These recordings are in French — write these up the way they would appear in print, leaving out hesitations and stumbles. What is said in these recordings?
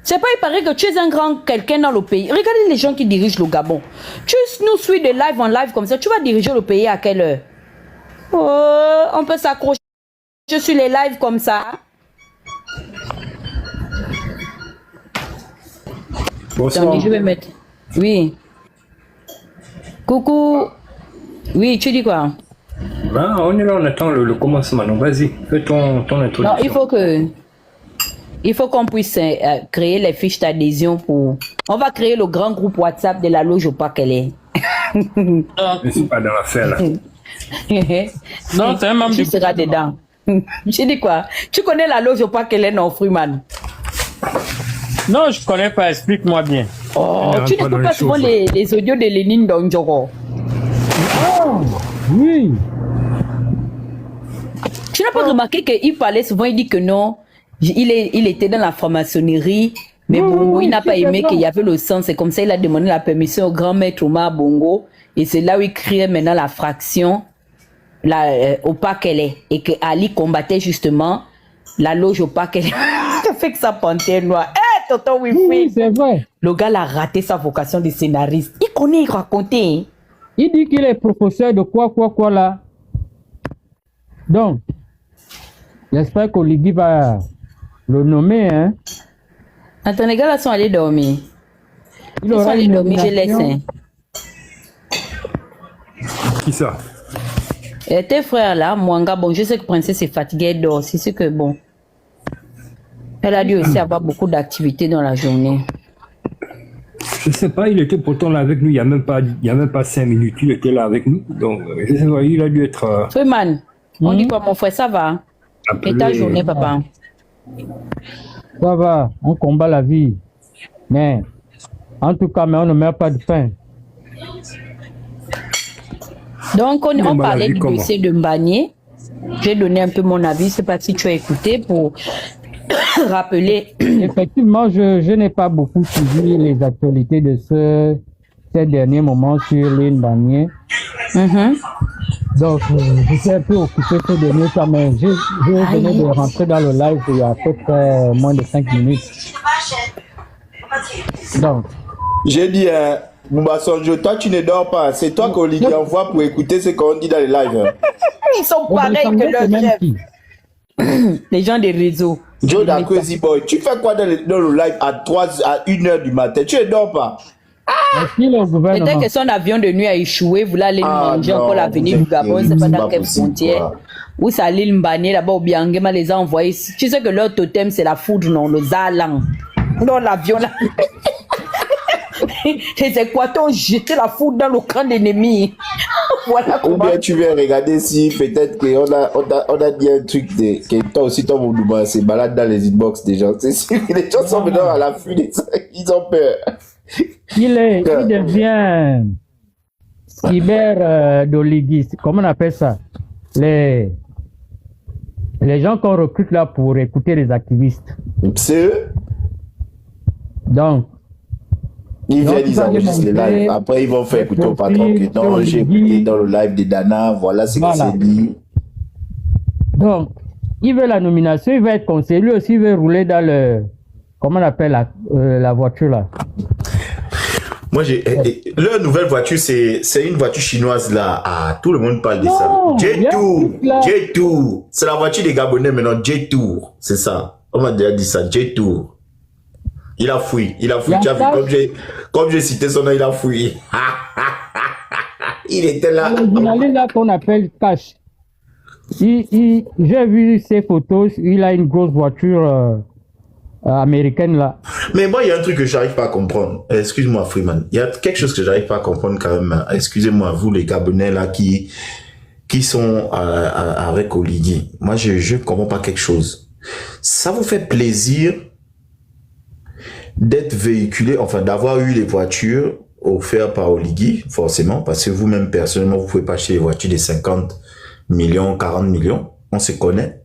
C'est pas, il paraît que tu es un grand quelqu'un dans le pays. Regardez les gens qui dirigent le Gabon. Tu nous suis de live en live comme ça. Tu vas diriger le pays à quelle heure? Oh, on peut s'accrocher sur les lives comme ça. Bonsoir. Attendez, je vais mettre. Oui. Coucou. Oui, tu dis quoi? Ben, on est là, on attend le commencement. Donc, vas-y, fais ton introduction. Non, il faut qu'on puisse créer les fiches d'adhésion pour... On va créer le grand groupe WhatsApp de la loge au Pakele. Je suis pas dans l'affaire, là. Non, c'est un membre du... Tu seras dedans. Je dis quoi? Tu connais la loge au Pakele, non, Freeman? Non, je connais pas, explique-moi bien. Oh, tu n'écoutes pas souvent les audios de Lénine Donjoro? Oh, oui. Tu n'as pas remarqué qu'il parlait souvent, il dit que non, il était dans la franc-maçonnerie, mais Bongo, il n'a pas aimé qu'il y avait le sang. C'est comme ça il a demandé la permission au grand maître Omar Bongo. Et c'est là où il créait maintenant la fraction au Pakele. Et que Ali combattait justement la loge au Pakele. Ça fait que ça panthère noire. Eh, tonton Wifi. Oui, c'est vrai. Le gars a raté sa vocation de scénariste. Il connaît, il racontait. Il dit qu'il est professeur de quoi là. Donc, j'espère qu'Oligui va le nommer, hein. Attends, les gars là sont allés dormir. Il Ils sont aura allés une dormir, je laisse. nomination. Qui ça? Et tes frères là, Mwanga, bon, je sais que Princesse est fatiguée, elle dort. C'est ce que bon. Elle a dû aussi avoir beaucoup d'activités dans la journée. Je sais pas, il était pourtant là avec nous, il y a même pas 5 minutes, il était là avec nous. Donc, je sais pas, il a dû être... Freeman, on dit quoi, mon frère, ça va? appelé, Et ta journée, papa? Ça va, on combat la vie. Mais, en tout cas, mais on ne meurt pas de faim. Donc, on Combat la parlait vie, du comment? dossier de Mbagné. J'ai donné un peu mon avis, je sais pas si tu as écouté pour rappeler. Effectivement, je n'ai pas beaucoup suivi les actualités de ces derniers moments sur l'île Bagné. Donc, je suis un peu occupé ces derniers temps, mais je venais de rentrer dans le live il y a à peu près moins de 5 minutes. Donc, j'ai dit, Mouba Sonjo, toi tu ne dors pas. C'est toi qu'Olivier envoie pour écouter ce qu'on dit dans les lives. Ils sont on va pareils changer que de même leurs chefs. qui. Les gens des réseaux. Joe da Crazy Boy, tu fais quoi dans le live à 1h du matin? Tu ne dors pas. Est-ce qu'il est au gouvernement? Peut-être que son avion de nuit a échoué, vous allez manger non, encore l'avenir du Gabon, c'est pas dans quelle possible, frontière. quoi. Où ça l'île Mbagné, là-bas au Biangema les a envoyés. Tu sais que leur totem c'est la foudre, non, le Zalang. Non, l'avion là. Les Équateurs ont jeté la foudre dans le camp d'ennemis. Voilà Ou comment. bien tu viens regarder si peut-être qu'on a dit un truc que toi aussi, toi, Moudouba, c'est balade dans les inbox des gens. C'est sûr que les gens sont maintenant à l'affût de ça. Ils ont peur. Il devient cyber d'Oligui. Comment on appelle ça? Les gens qu'on recrute là pour écouter les activistes. C'est eux. Donc, Ils Donc, viennent, ils vous allez enregistrent les montrer lives. Après, ils vont faire les écouter au patron que non, profils j'ai d'Oligui. écouté dans le live de Dana. Voilà ce que Voilà. c'est dit. donc, il veut la nomination, il va être conseiller. Lui aussi, il veut rouler dans le... Comment on appelle la voiture là? Moi, leur nouvelle voiture, c'est une voiture chinoise là. Ah, tout le monde parle de Non, ça. il y a un J-Tour. truc là. J-Tour. C'est la voiture des Gabonais maintenant. J-Tour. C'est ça. On m'a déjà dit ça. J-Tour. Il a fouillé. Il a fouillé. Il y a Tu as vu, ça. comme j'ai cité son nom, il a fouillé. Il était là. Le journaliste là qu'on appelle Cash. J'ai vu ses photos, il a une grosse voiture américaine là. Mais moi, il y a un truc que j'arrive pas à comprendre. Excuse-moi, Freeman. Il y a quelque chose que j'arrive pas à comprendre quand même. Excusez-moi, vous, les Gabonais là qui sont avec Oligui. Moi, je comprends pas quelque chose. Ça vous fait plaisir d'être véhiculé, enfin, d'avoir eu les voitures offertes par Oligui, forcément, parce que vous-même, personnellement, vous pouvez pas acheter les voitures de 50 millions, 40 millions. On se connaît.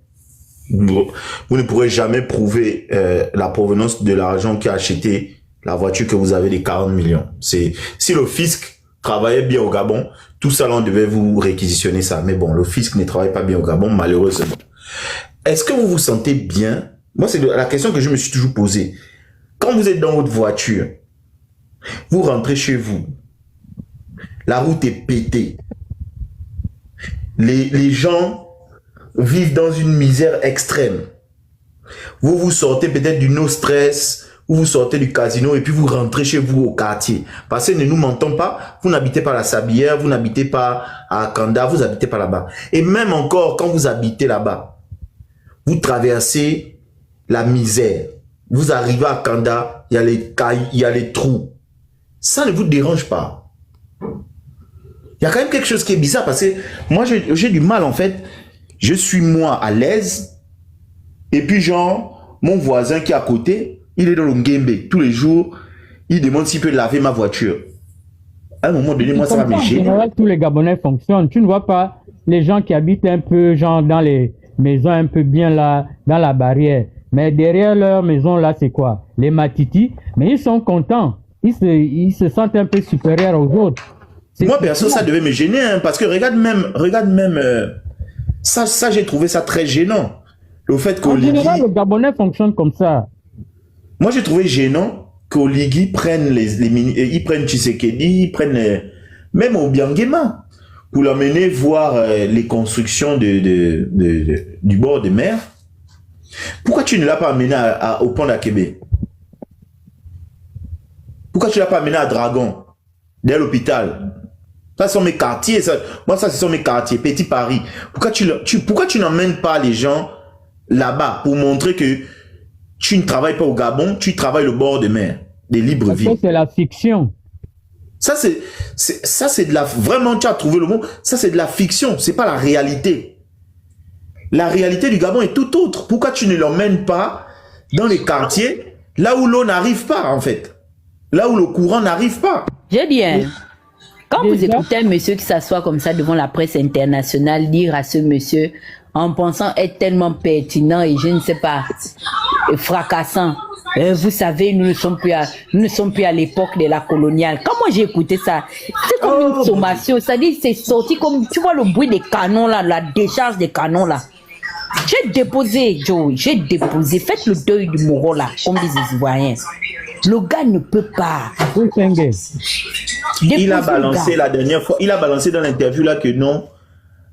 Vous ne pourrez jamais prouver la provenance de l'argent qui a acheté la voiture que vous avez de 40 millions. Si le fisc travaillait bien au Gabon, tout ça là, on devait vous réquisitionner ça. Mais bon, le fisc ne travaille pas bien au Gabon, malheureusement. Est-ce que vous vous sentez bien Moi, c'est la question que je me suis toujours posée. Quand vous êtes dans votre voiture, vous rentrez chez vous, la route est pétée, les gens vivent dans une misère extrême. Vous sortez peut-être du no stress, ou vous sortez du casino et puis vous rentrez chez vous au quartier. Parce que ne nous mentons pas, vous n'habitez pas à la Sablière, vous n'habitez pas à Kanda, vous habitez pas là-bas. Et même encore, quand vous habitez là-bas, vous traversez la misère. Vous arrivez à Kanda, il y a les cailles, il y a les trous. Ça ne vous dérange pas. Il y a quand même quelque chose qui est bizarre parce que moi, j'ai du mal en fait. Je suis moi à l'aise. Et puis genre, mon voisin qui est à côté, il est dans le Ngembe. Tous les jours, il demande s'il peut laver ma voiture. À un moment donné, moi, ça va me gêner. En général, tous les Gabonais fonctionnent. Tu ne vois pas les gens qui habitent un peu, genre, dans les maisons un peu bien là, dans la barrière. Mais derrière leur maison, là, c'est quoi? Les Matiti. Mais ils sont contents. Ils se sentent un peu supérieurs aux autres. Moi, perso, ça devait me gêner, hein, parce que regarde même, ça, j'ai trouvé ça très gênant. Le fait qu'au En Ligui... général, le Gabonais fonctionne comme ça. Moi, j'ai trouvé gênant qu'au Ligui prennent ils prennent Tshisekedi, ils prennent même au Biangema pour l'emmener voir les constructions du bord de mer. Pourquoi tu ne l'as pas amené au pont d'Akébé? Pourquoi tu ne l'as pas amené à Dragon, derrière l'hôpital? Ça, ce sont mes quartiers. Moi, ça, ce sont mes quartiers. Petit Paris. Pourquoi tu n'emmènes pas les gens là-bas pour montrer que tu ne travailles pas au Gabon, tu travailles au bord de mer, des Libreville. C'est la fiction. Ça, c'est de la... Vraiment, tu as trouvé le mot. Ça, c'est de la fiction. C'est pas la réalité. La réalité du Gabon est tout autre. Pourquoi tu ne l'emmènes pas dans les quartiers, là où l'eau n'arrive pas, en fait? Là où le courant n'arrive pas. J'ai dit, hein, quand vous écoutez un monsieur qui s'assoit comme ça devant la presse internationale, dire à ce monsieur, en pensant être tellement pertinent et je ne sais pas, fracassant, vous savez, nous ne sommes plus à l'époque de la coloniale. Quand moi j'ai écouté ça, c'est comme une sommation, c'est-à-dire c'est sorti comme, tu vois le bruit des canons là, la décharge des canons là. J'ai déposé, Joe, faites le deuil du Moro là, comme des Ivoiriens. Le gars ne peut pas. Il a balancé la dernière fois, il a balancé dans l'interview là que non,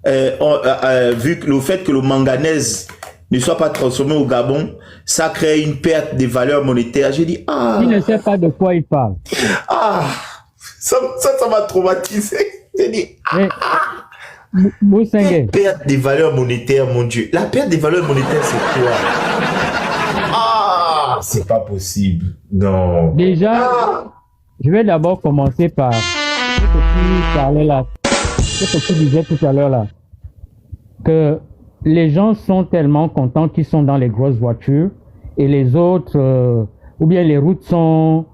vu que le fait que le manganèse ne soit pas transformé au Gabon, ça crée une perte des valeurs monétaires. J'ai dit, ah. Il ne sait pas de quoi il parle. Ah, ça m'a traumatisé. J'ai dit, perte des valeurs monétaires, mon Dieu. La perte des valeurs monétaires, c'est quoi? Ah, c'est pas possible. Non. Déjà, je vais d'abord commencer par ce que tu parlais là, ce que tu disais tout à l'heure là, que les gens sont tellement contents qu'ils sont dans les grosses voitures et les autres, ou bien les routes sont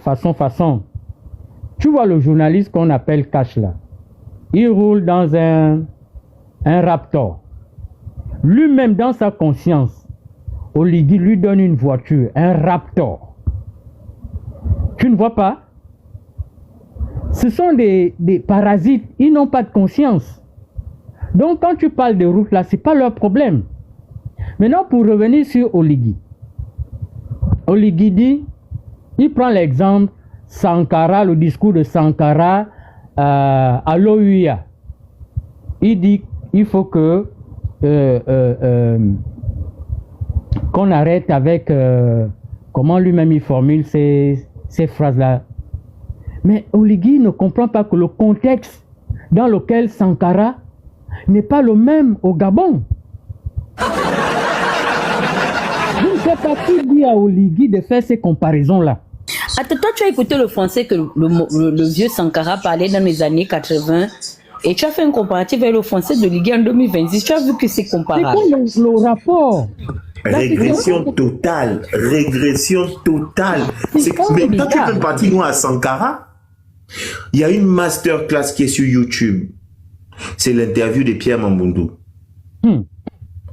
façon. Tu vois le journaliste qu'on appelle Cash là, il roule dans un Raptor. Lui-même dans sa conscience, Oligui lui donne une voiture, un Raptor. Tu ne vois pas? Ce sont des parasites, ils n'ont pas de conscience. Donc quand tu parles de route là, c'est pas leur problème. Maintenant pour revenir sur Oligui. Oligui dit, il prend l'exemple Sankara, le discours de Sankara à l'OUA. Il dit il faut que qu'on arrête avec comment lui-même il formule ces phrases-là. Mais Oligui ne comprend pas que le contexte dans lequel Sankara n'est pas le même au Gabon. Je ne sais pas qui dit à Oligui de faire ces comparaisons-là. Attends, toi tu as écouté le français que le vieux Sankara parlait dans les années 80 et tu as fait un comparatif avec le français de Oligui en 2026. Tu as vu que c'est comparable. C'est quoi le rapport? Régression totale. Mais quand tu peux partir nous à Sankara, il y a une masterclass qui est sur YouTube. C'est l'interview de Pierre Mamboundou.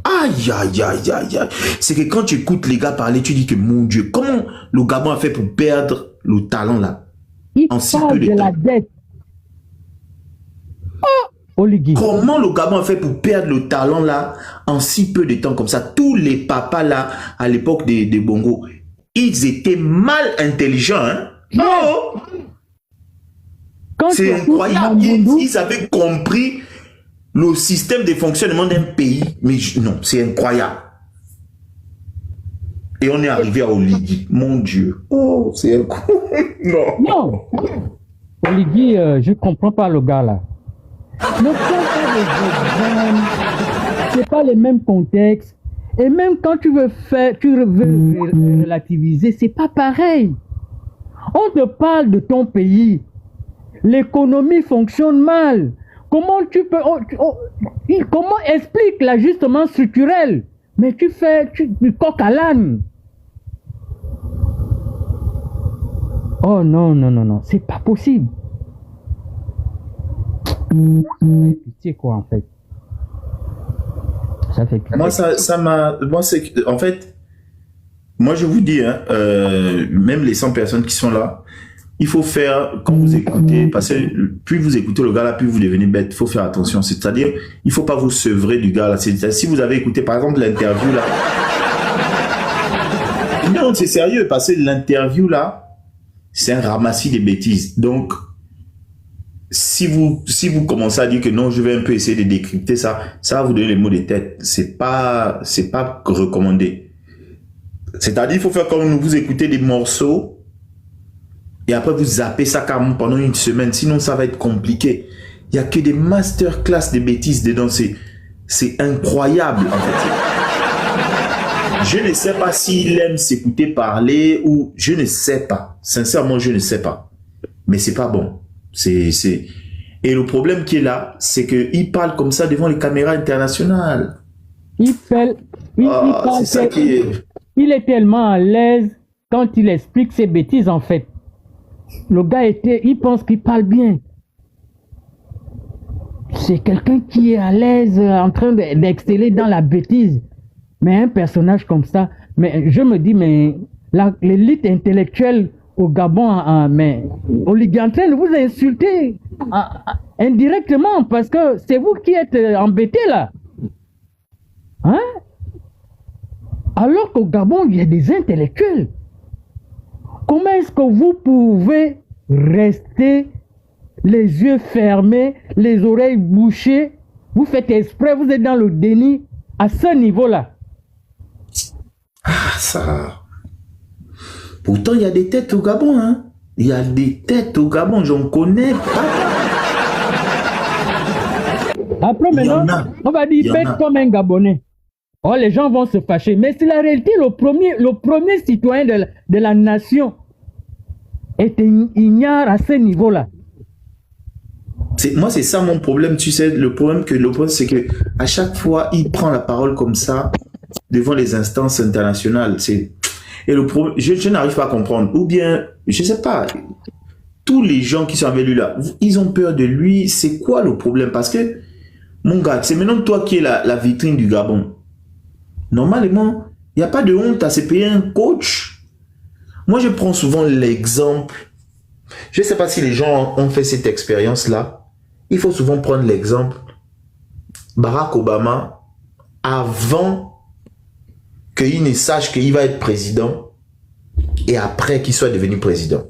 Aïe. C'est que quand tu écoutes les gars parler, tu dis que mon Dieu, comment le Gabon a fait pour perdre le talent là? Il en si parle peu de de temps. la dette. Oligui. Comment le Gabon a fait pour perdre le talent là en si peu de temps comme ça? Tous les papas là, à l'époque des Bongo, ils étaient mal intelligents. Hein? Oh! C'est incroyable. Ils avaient compris le système de fonctionnement d'un pays. Mais non, c'est incroyable. Et on est arrivé à Oligui. Mon Dieu. Oh, c'est incroyable. Non. Oligui, je ne comprends pas le gars là. Ne c'est pas les mêmes contextes. Et même quand tu veux relativiser, c'est pas pareil. On te parle de ton pays. L'économie fonctionne mal. Comment tu peux... comment explique l'ajustement structurel? Mais tu fais du coq à l'âne. Oh non, c'est pas possible. Pitié quoi en fait. Ça fait pitié. Moi ça m'a... Moi c'est... En fait, moi je vous dis, hein, même les 100 personnes qui sont là, il faut faire, quand vous écoutez, parce que plus vous écoutez le gars là, plus vous devenez bête. Il faut faire attention. C'est-à-dire, il faut pas vous sevrer du gars là. C'est-à-dire, si vous avez écouté, par exemple, l'interview là. Non, c'est sérieux, parce que l'interview là, c'est un ramassis de bêtises. Donc, si vous commencez à dire que non, je vais un peu essayer de décrypter ça, ça va vous donner les mots de tête. C'est pas recommandé. C'est-à-dire, il faut faire comme nous, vous écoutez des morceaux, et après, vous zappez ça carrément pendant une semaine. Sinon, ça va être compliqué. Il n'y a que des masterclass de bêtises dedans. C'est incroyable, en fait. Je ne sais pas s'il aime s'écouter parler ou... Je ne sais pas. Sincèrement, je ne sais pas. Mais c'est pas bon. Et le problème qui est là, c'est qu'il parle comme ça devant les caméras internationales. Il est tellement à l'aise quand il explique ses bêtises, en fait. Le gars il pense qu'il parle bien. C'est quelqu'un qui est à l'aise, en train d'exceller dans la bêtise. Mais un personnage comme ça, mais je me dis, mais l'élite intellectuelle au Gabon, mais Oligui est en train de vous insulter indirectement parce que c'est vous qui êtes embêtés là. Hein? Alors qu'au Gabon, il y a des intellectuels. Comment est-ce que vous pouvez rester les yeux fermés, les oreilles bouchées? Vous faites exprès, vous êtes dans le déni à ce niveau-là. Ah, ça... Pourtant, il y a des têtes au Gabon, hein. Il y a des têtes au Gabon, j'en connais pas. Après, maintenant, on va dire, faites comme un Gabonais. Oh, les gens vont se fâcher. Mais c'est la réalité, le premier citoyen de la nation est ignare à ce niveau-là. Moi, c'est ça mon problème, tu sais. Le problème, c'est que à chaque fois, il prend la parole comme ça devant les instances internationales. Et le problème, je n'arrive pas à comprendre. Ou bien, je sais pas, tous les gens qui sont avec lui là, ils ont peur de lui. C'est quoi le problème? Parce que, mon gars, c'est maintenant toi qui es la vitrine du Gabon. Normalement, il n'y a pas de honte à se payer un coach. Moi, je prends souvent l'exemple. Je ne sais pas si les gens ont fait cette expérience-là. Il faut souvent prendre l'exemple. Barack Obama, avant qu'il ne sache qu'il va être président, et après qu'il soit devenu président.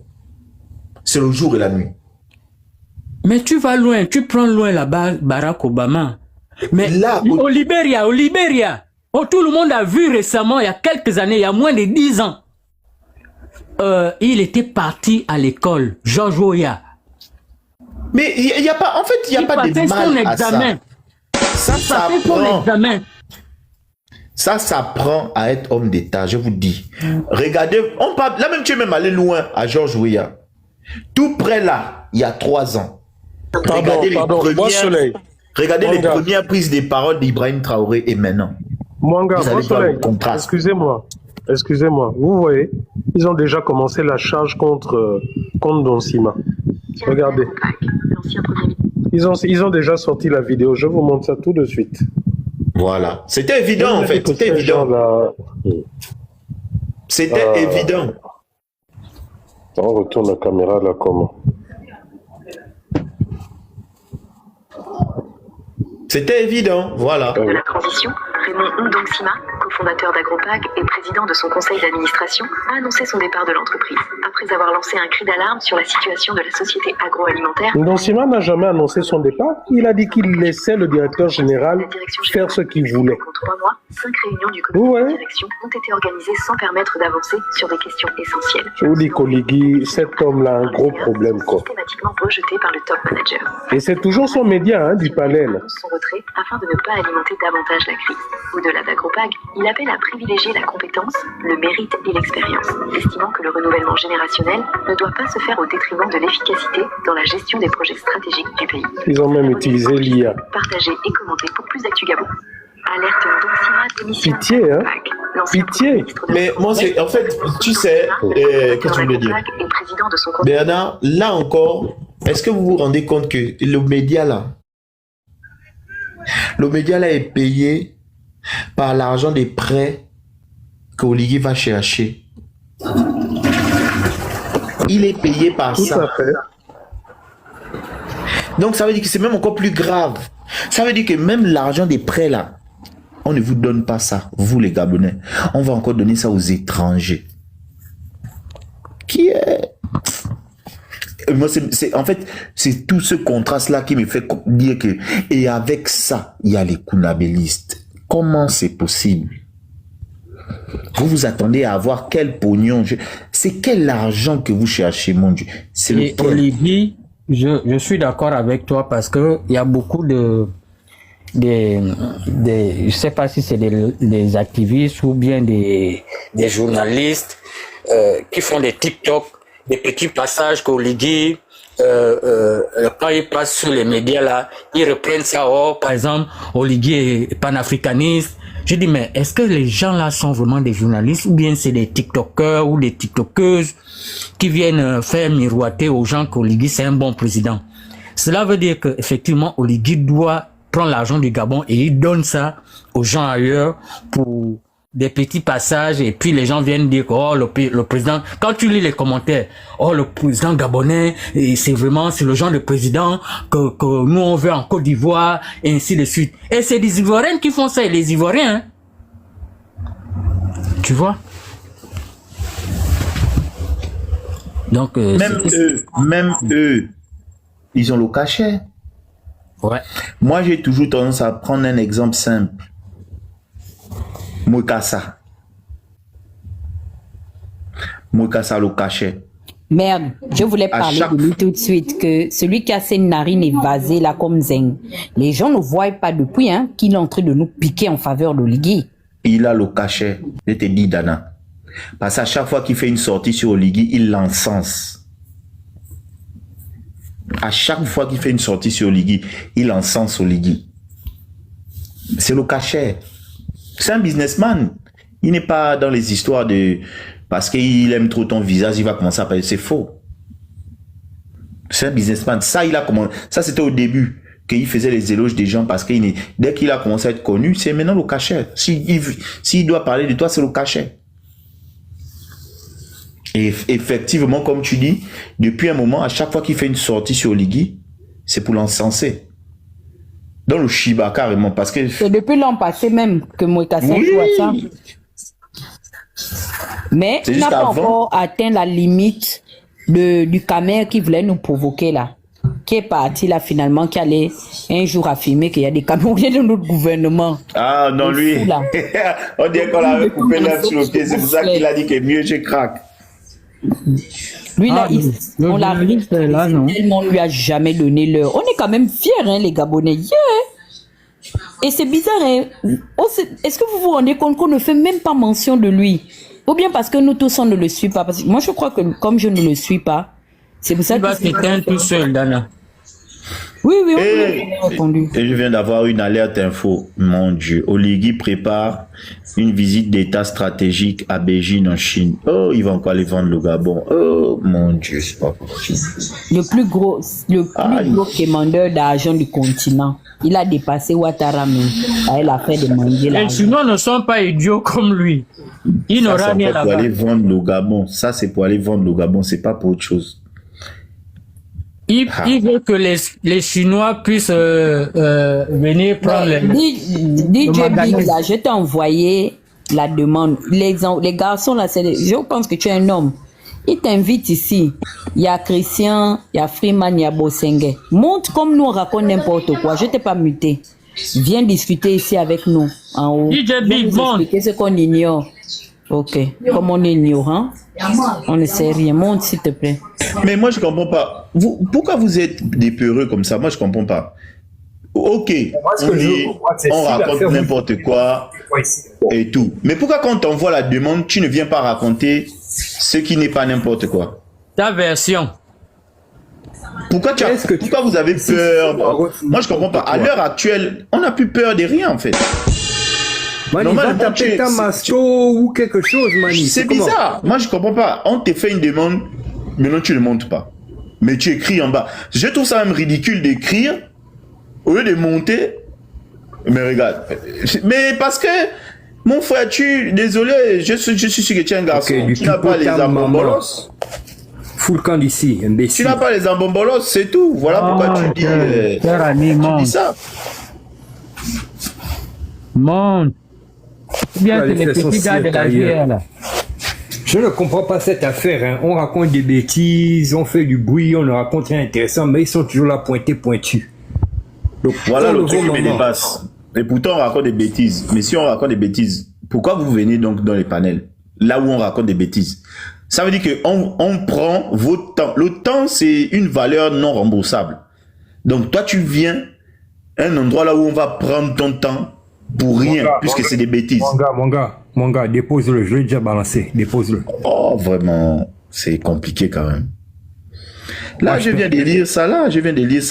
C'est le jour et la nuit. Mais tu vas loin, tu prends loin là-bas Barack Obama. Mais là, au Libéria, tout le monde a vu récemment, il y a quelques années, il y a moins de 10 ans, il était parti à l'école, George Weah. Mais il n'y a pas, en fait, il n'y a pas de mal à ça. Ça examen. Ça s'apprend à être homme d'État, je vous dis. Regardez, on parle, là même tu es même allé loin à George Weah. Tout près là, il y a 3 ans. Regardez les premières prises de parole d'Ibrahim Traoré et maintenant. Mwanga, excusez-moi, vous voyez, ils ont déjà commencé la charge contre Donsima. Regardez. Ils ont déjà sorti la vidéo, je vous montre ça tout de suite. Voilà. C'était évident, en fait. C'était évident. C'était évident. On retourne la caméra là, comment? C'était évident, voilà. De la transition, Raymond Ndonxima, cofondateur d'Agropag et président de son conseil d'administration, a annoncé son départ de l'entreprise. Après avoir lancé un cri d'alarme sur la situation de la société agroalimentaire, Ndonxima n'a jamais annoncé son départ. Il a dit qu'il laissait le directeur général la direction faire ce qu'il voulait. En 3 mois, 5 réunions du comité Ouais. de direction ont été organisées sans permettre d'avancer sur des questions essentielles. Je vous dis qu'Oligui, cet homme-là a un gros problème, quoi. Systématiquement rejeté par le top manager. Et c'est toujours son média, hein, du palais, là. Son retrait afin de ne pas alimenter davantage la crise. Au-delà d'Agropag, il appelle à privilégier la compétence, le mérite et l'expérience, estimant que le renouvellement générationnel ne doit pas se faire au détriment de l'efficacité dans la gestion des projets stratégiques du pays. Ils ont même utilisé l'IA. Partagez et commentez pour plus d'actu Gabon. Alerte Ndonxima démission. Pitié, hein. L'ancien Pitié. ministre de Mais moi, c'est, en fait, tu sais, qu'est-ce que je voulais dire? et président de son conseil. Bernard, là encore, est-ce que vous vous rendez compte que le média là est payé par l'argent des prêts que Oligui va chercher. Il est payé par Tout ça. à fait. Donc ça veut dire que c'est même encore plus grave. Ça veut dire que même l'argent des prêts là, on ne vous donne pas ça, vous les Gabonais. On va encore donner ça aux étrangers. Qui est... Moi, en fait, c'est tout ce contraste-là qui me fait dire que... Et avec ça, il y a les kunabélistes. Comment c'est possible? Vous vous attendez à avoir quel pognon? C'est quel argent que vous cherchez, mon Dieu? C'est Et Olivier, je suis d'accord avec toi parce que il y a beaucoup je sais pas si c'est des activistes ou bien des journalistes qui font des TikTok, des petits passages qu'Oligui, quand ils passent sur les médias là, ils reprennent ça. Oh, par exemple, Oligui est panafricaniste. Je dis, mais est-ce que les gens là sont vraiment des journalistes ou bien c'est des TikTokers ou des TikTokeuses qui viennent faire miroiter aux gens qu'Oligui c'est un bon président? Cela veut dire que effectivement Oligui doit prendre l'argent du Gabon et il donne ça aux gens ailleurs pour des petits passages et puis les gens viennent dire que oh, le président, quand tu lis les commentaires, oh le président gabonais, c'est le genre de président que nous on veut en Côte d'Ivoire et ainsi de suite. Et c'est des Ivoiriens qui font ça, et les Ivoiriens, hein. Tu vois? Donc même eux, ils ont le cachet. Ouais. Moi, j'ai toujours tendance à prendre un exemple simple. Moukassa le cachet. Merde, je voulais parler de lui tout de suite, que celui qui a ses narines évasées là comme Zeng, les gens ne voient pas depuis qu'il est en train de nous piquer en faveur d'Oligui. Il a le cachet, je te dis Dana. Parce qu'à chaque fois qu'il fait une sortie sur Oligui, il l'encense. À chaque fois qu'il fait une sortie sur Oligui, il encense Oligui. C'est le cachet. C'est un businessman. Il n'est pas dans les histoires de... Parce qu'il aime trop ton visage, il va commencer à parler. C'est faux. C'est un businessman. Ça, il a commencé... Ça, c'était au début qu'il faisait les éloges des gens parce que dès qu'il a commencé à être connu, c'est maintenant le cachet. S'il doit parler de toi, c'est le cachet. Et effectivement, comme tu dis, depuis un moment, à chaque fois qu'il fait une sortie sur Oligui, c'est pour l'encenser. Dans le Shiba, carrément, parce que... C'est depuis l'an passé même que Moukassa joue à ça. Mais il n'a pas encore atteint la limite du Camer qui voulait nous provoquer là. Qui est parti là finalement, qui allait un jour affirmer qu'il y a des Camerounais dans notre gouvernement. Ah non, lui, on dirait qu'on l'avait coupé l'herbe sur le pied, c'est pour ça qu'il a dit que mieux je craque. Lui là, on l'a là, non. tellement, on lui a jamais donné l'heure. On est quand même fiers, les Gabonais. Yeah. Et c'est bizarre, est-ce que vous vous rendez compte qu'on ne fait même pas mention de lui? Ou bien parce que nous tous on ne le suit pas? Parce que moi je crois que comme je ne le suis pas, c'est pour ça que c'est un tout seul, Dana. Oui, on l'a répondu. Et je viens d'avoir une alerte info. Mon Dieu, Oligui prépare une visite d'état stratégique à Beijing en Chine. Oh, il va encore aller vendre le Gabon. Oh, mon Dieu, c'est pas possible. Le plus gros commandeur d'argent du continent. Il a dépassé Ouattara même. Elle a fait de manger Les Chinois ne sont pas idiots comme lui. Il n'aura rien là-bas. Pour aller vendre le Gabon. Ça, c'est pour aller vendre le Gabon. C'est pas pour autre chose. Il veut que les Chinois puissent venir prendre les... DJ Big, là, je t'ai envoyé la demande. Les garçons, là, je pense que tu es un homme. Ils t'invitent ici. Il y a Christian, il y a Freeman, il y a Bosengue. Montre comme nous, on raconte n'importe quoi. Je t'ai pas muté. Viens discuter ici avec nous, en haut. DJ Big, montre. Expliquer ce qu'on ignore. Ok. Comme on est ignorant, on ne sait rien. Montre, s'il te plaît. Mais moi, je comprends pas. Pourquoi vous êtes des peureux comme ça? Moi, je comprends pas. Ok, on raconte n'importe quoi et tout. Mais pourquoi quand on t'envoie la demande, tu ne viens pas raconter ce qui n'est pas n'importe quoi? Ta version. Pourquoi vous avez peur? Moi, je comprends pas. À l'heure actuelle, on n'a plus peur de rien, en fait. Normalement, taper ta masto ou quelque chose, Mani. C'est bizarre. Moi, je comprends pas. On te fait une demande, maintenant tu ne montes pas. Mais tu écris en bas. Je trouve ça même ridicule d'écrire au lieu de monter. Mais regarde. Mais parce que, mon frère, désolé, je suis sûr que tu es un garçon. Okay, tu n'as pas les ambombolos. Full camp d'ici, imbécile. Tu n'as pas les ambombolos, c'est tout. Voilà pourquoi tu dis ça. Monte. Bien que les petits gars de la guerre, là. Je ne comprends pas cette affaire. Hein. On raconte des bêtises, on fait du bruit, on ne raconte rien d'intéressant, mais ils sont toujours là pointus. Donc, voilà le truc qui me dépasse. Et pourtant, on raconte des bêtises. Mais si on raconte des bêtises, pourquoi vous venez donc dans les panels, là où on raconte des bêtises? Ça veut dire qu'on prend votre temps. Le temps, c'est une valeur non remboursable. Donc, toi, tu viens à un endroit là où on va prendre ton temps pour rien, puisque c'est des bêtises. Mon gars, dépose-le. Je l'ai déjà balancé. Dépose-le. Oh, vraiment, c'est compliqué quand même. Là, je viens de lire ça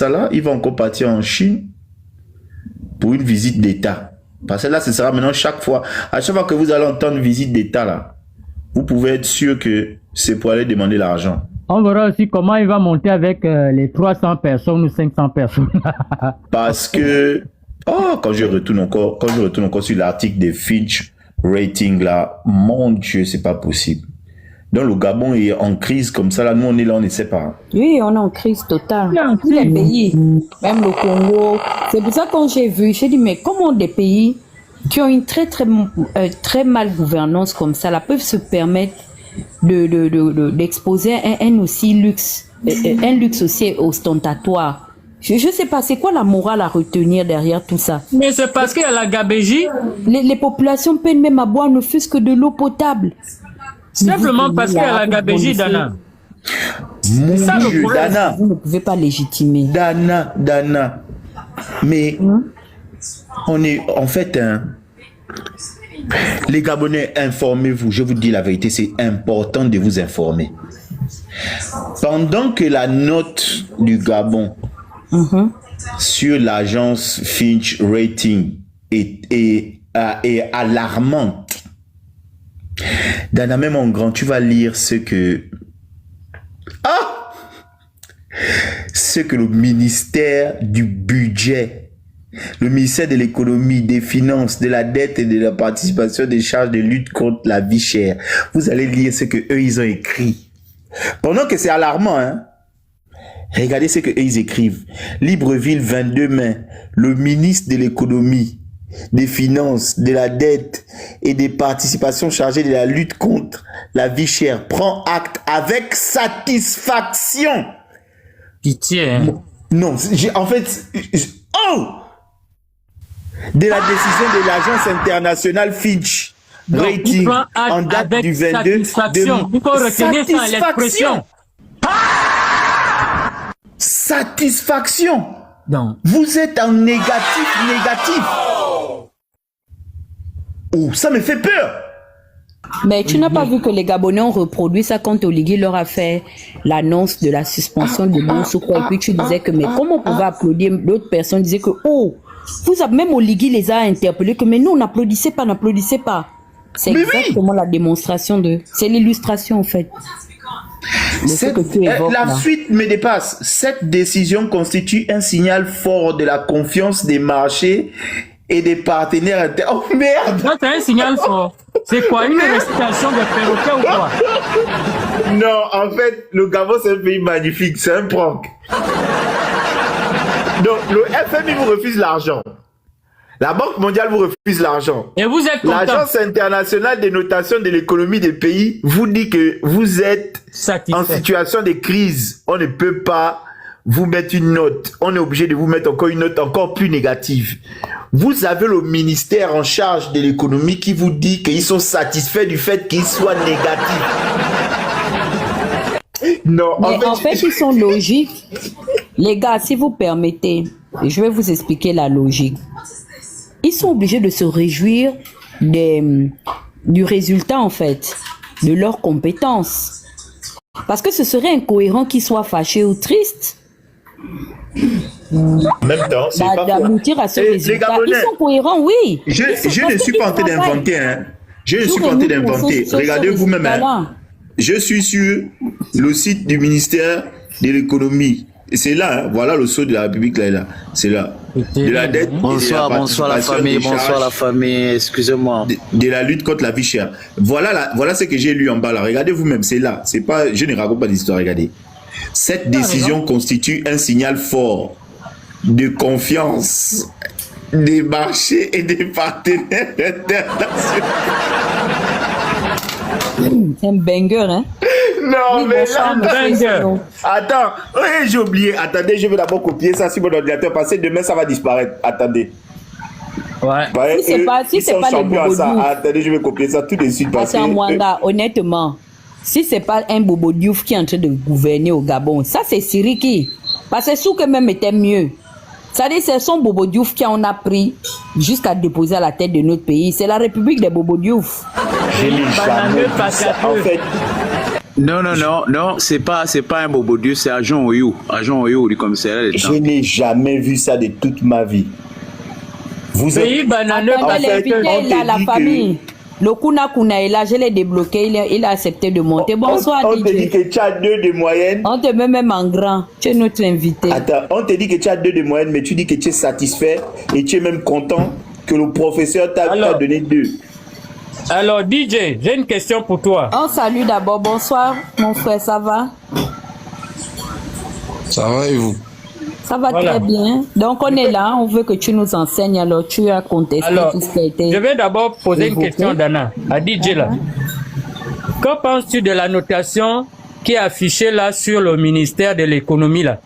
là. Il va encore partir en Chine pour une visite d'État. Parce que là, ce sera maintenant à chaque fois que vous allez entendre visite d'État là, vous pouvez être sûr que c'est pour aller demander l'argent. On verra aussi comment il va monter avec les 300 personnes ou 500 personnes. Parce que, quand je retourne encore sur l'article de Fitch Rating là, mon Dieu, c'est pas possible. Donc le Gabon est en crise comme ça, là, nous on est là, on ne sait pas. Oui, on est en crise totale. Tous les pays, même le Congo. C'est pour ça que quand j'ai dit, mais comment des pays qui ont une très mal gouvernance comme ça, là, peuvent se permettre d'exposer un aussi luxe, un luxe aussi ostentatoire. Je ne sais pas, c'est quoi la morale à retenir derrière tout ça? Mais c'est parce qu'il y a la gabégie. Les populations peinent même à boire ne fût-ce que de l'eau potable. Simplement parce qu'il y a la gabégie, Dana. Mon Dieu, Dana. Vous ne pouvez pas légitimer. Dana. Mais on est, en fait, les Gabonais, informez-vous. Je vous dis la vérité, c'est important de vous informer. Pendant que la note du Gabon sur l'agence Fitch Rating est alarmante, Dana, même en grand, tu vas lire ce que le ministère du budget, le ministère de l'économie, des finances, de la dette et de la participation des charges de lutte contre la vie chère. Vous allez lire ce que eux ils ont écrit. Pendant que c'est alarmant, hein. Regardez ce que eux ils écrivent. Libreville, 22 mai, le ministre de l'économie, des finances, de la dette et des participations chargées de la lutte contre la vie chère prend acte avec satisfaction. Pitié. Hein? Non, en fait, de la décision de l'agence internationale Fitch Rating en date du 22 satisfaction. Il faut retenir ça, l'expression. Satisfaction. Non. Vous êtes en négatif. Oh, ça me fait peur. Mais tu n'as pas vu que les Gabonais ont reproduit ça quand Oligui leur a fait l'annonce de la suspension de Bonsouko. Et puis tu disais que, mais comment on pouvait applaudir? D'autres personnes disaient que, même Oligui les a interpellés que, mais nous, on n'applaudissait pas. C'est exactement la démonstration c'est l'illustration, en fait. La suite me dépasse. Cette décision constitue un signal fort de la confiance des marchés et des partenaires internes. Oh merde! Ça, c'est un signal fort. C'est quoi, une récitation de perroquet ou quoi? Non, en fait, le Gabon, c'est un pays magnifique. C'est un prank. Donc, le FMI vous refuse l'argent. La Banque mondiale vous refuse l'argent. Et vous êtes content. L'Agence internationale des notations de l'économie des pays vous dit que vous êtes Satisfait. en situation de crise. On ne peut pas vous mettre une note. On est obligé de vous mettre encore une note encore plus négative. Vous avez le ministère en charge de l'économie qui vous dit qu'ils sont satisfaits du fait qu'il soit négatif. Non, Mais en fait, ils sont logiques. Les gars, si vous permettez, je vais vous expliquer la logique. Ils sont obligés de se réjouir du résultat, en fait, de leurs compétences. Parce que ce serait incohérent qu'ils soient fâchés ou tristes. en même temps, c'est pas d'aboutir à ce Les résultat. Gabonais, Ils sont cohérents, oui. je ne suis pas en train d'inventer. Hein. Je ne suis pas en train d'inventer. Regardez vous-même. Hein. Je suis sur le site du ministère de l'économie. Et c'est là, hein, voilà le sceau de la République, là. C'est là. De la dette. Bonsoir, bonsoir la famille, bonsoir la famille, excusez-moi. De la lutte contre la vie chère. Voilà ce que j'ai lu en bas là. Regardez vous-même, c'est là. C'est pas, je ne raconte pas d'histoire, regardez. Cette décision constitue un signal fort de confiance des marchés et des partenaires internationaux. C'est un banger, hein? Non, Oui, mais bonsoir, là, monsieur Sano. attends, oui, j'ai oublié. Attendez, je vais d'abord copier ça sur mon ordinateur parce que demain ça va disparaître. Attendez. Ouais. Voyez, Si c'est eux, pas- si ils c'est sont pas les champions à ça. Bobo Diouf. Attendez, je vais copier ça tout de suite parce Attends, que. Mwanga, honnêtement, si c'est pas un Bobo Diouf qui est en train de gouverner au Gabon, ça c'est Siriki. Parce que Souk même était mieux. Ça dit, c'est son Bobo Diouf qui en a pris jusqu'à déposer à la tête de notre pays. C'est la République des Bobo Diouf. Je n'ai jamais vu ça. En fait, Non, c'est pas un Bobo Dieu, c'est Agent Oyou du commissariat d'État. je n'ai jamais vu ça de toute ma vie. Vous êtes. Pays bananeux Attendez, En fait, l'invité on est là, te la dit famille. Le Kuna Kuna est là, je l'ai débloqué, il a accepté de monter. Bonsoir, On te dit DJ. que tu as 2 de moyenne. On te met même en grand. Tu es notre invité. Attends, on te dit que tu as 2 de moyenne, mais tu dis que tu es satisfait et tu es même content que le professeur t'a Alors. donné 2. Alors, DJ, j'ai une question pour toi. On salue d'abord. Bonsoir, mon frère, ça va? Ça va et vous? Ça va Voilà. très bien. Donc, on est là, on veut que tu nous enseignes. Alors, tu as contesté Alors, tout ce qui a été. je vais d'abord poser une évoqué. question d'Anna, à DJ là. Qu'en penses-tu de la notation qui est affichée là sur le ministère de l'économie là?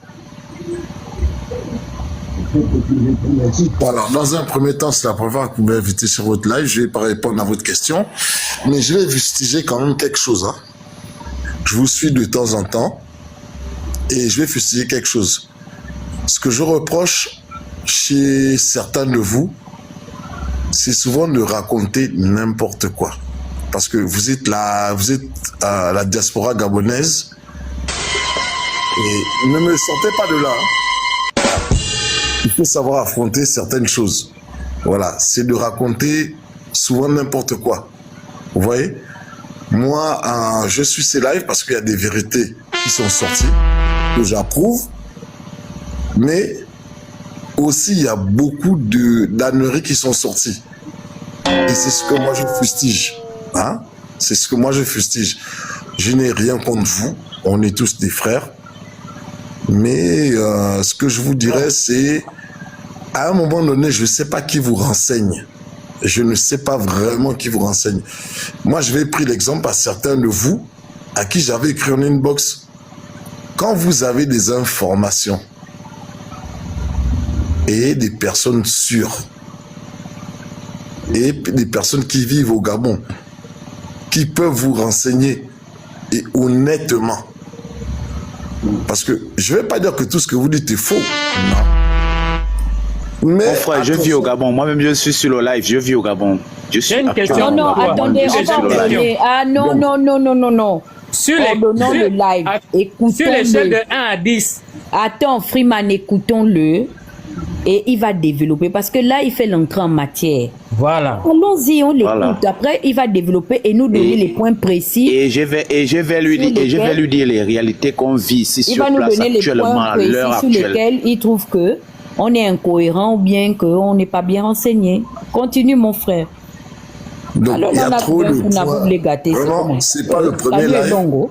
Voilà, dans un premier temps, c'est la première fois que vous m'invitez sur votre live. Je ne vais pas répondre à votre question, mais je vais fustiger quand même quelque chose. Hein. Je vous suis de temps en temps et je vais fustiger quelque chose. Ce que je reproche chez certains de vous, c'est souvent de raconter n'importe quoi. Parce que vous êtes à la diaspora gabonaise et ne me sortez pas de là. Hein. Il faut savoir affronter certaines choses. Voilà, c'est de raconter souvent n'importe quoi. Vous voyez? Moi, je suis ces lives parce qu'il y a des vérités qui sont sorties, que j'approuve, mais aussi il y a beaucoup d'âneries qui sont sorties. Et c'est ce que moi je fustige. Hein? C'est ce que moi je fustige. Je n'ai rien contre vous, on est tous des frères. Mais ce que je vous dirais, c'est à un moment donné, je ne sais pas qui vous renseigne. Je ne sais pas vraiment qui vous renseigne. Moi, je vais prendre l'exemple à certains de vous à qui j'avais écrit en inbox. Quand vous avez des informations et des personnes sûres et des personnes qui vivent au Gabon, qui peuvent vous renseigner et honnêtement, parce que je ne vais pas dire que tout ce que vous dites est faux. Non. Mais Mon frère, je vis au Gabon. Moi-même, je suis sur le live. Je vis au Gabon. Je suis J'ai une question. Non, non, Pourquoi? attendez, Je on suis va sur le live. revenir. Ah, non, non, non, non, non, non. Sur les, Pardonnons le live. sur l'échelle de Écoutons-le. 1 à 10. Attends, Freeman, écoutons-le. Et il va développer. Parce que là, il fait l'entrée en matière. Voilà. Allons-y, on l'écoute. Voilà. Après, il va développer et nous donner les points précis. Et je vais lui dire les réalités qu'on vit ici Il sur va nous place donner les actuellement, points à l'heure précis sur actuelle. lesquels il trouve que on est incohérent ou bien qu'on n'est pas bien renseigné. Continue, mon frère. donc, Alors, il y a on a trop besoin de qu'on a points. voulu gâter, Vraiment, comment? c'est pas le premier Salut, live. Longo.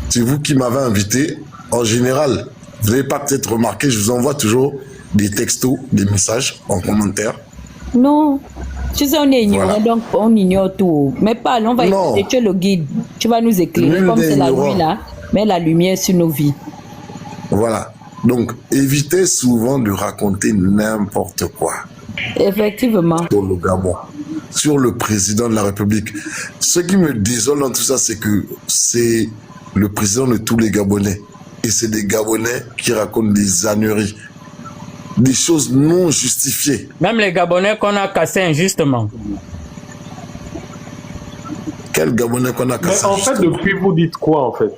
c'est vous qui m'avez invité. En général, vous n'avez pas peut-être remarqué, je vous envoie toujours des textos, des messages en commentaire. Non, tu sais, on est ignorant, donc on ignore tout. Mais parle, on va écouter, tu es le guide, tu vas nous éclairer comme c'est la nuit là, mets la lumière sur nos vies. Voilà, donc évitez souvent de raconter n'importe quoi. Effectivement. Sur le Gabon, sur le président de la République. Ce qui me désole dans tout ça, c'est que c'est le président de tous les Gabonais. Et c'est des Gabonais qui racontent des âneries, des choses non justifiées. Même les Gabonais qu'on a cassés injustement. Quel Gabonais qu'on a cassé? Mais en fait, depuis, vous dites quoi en fait?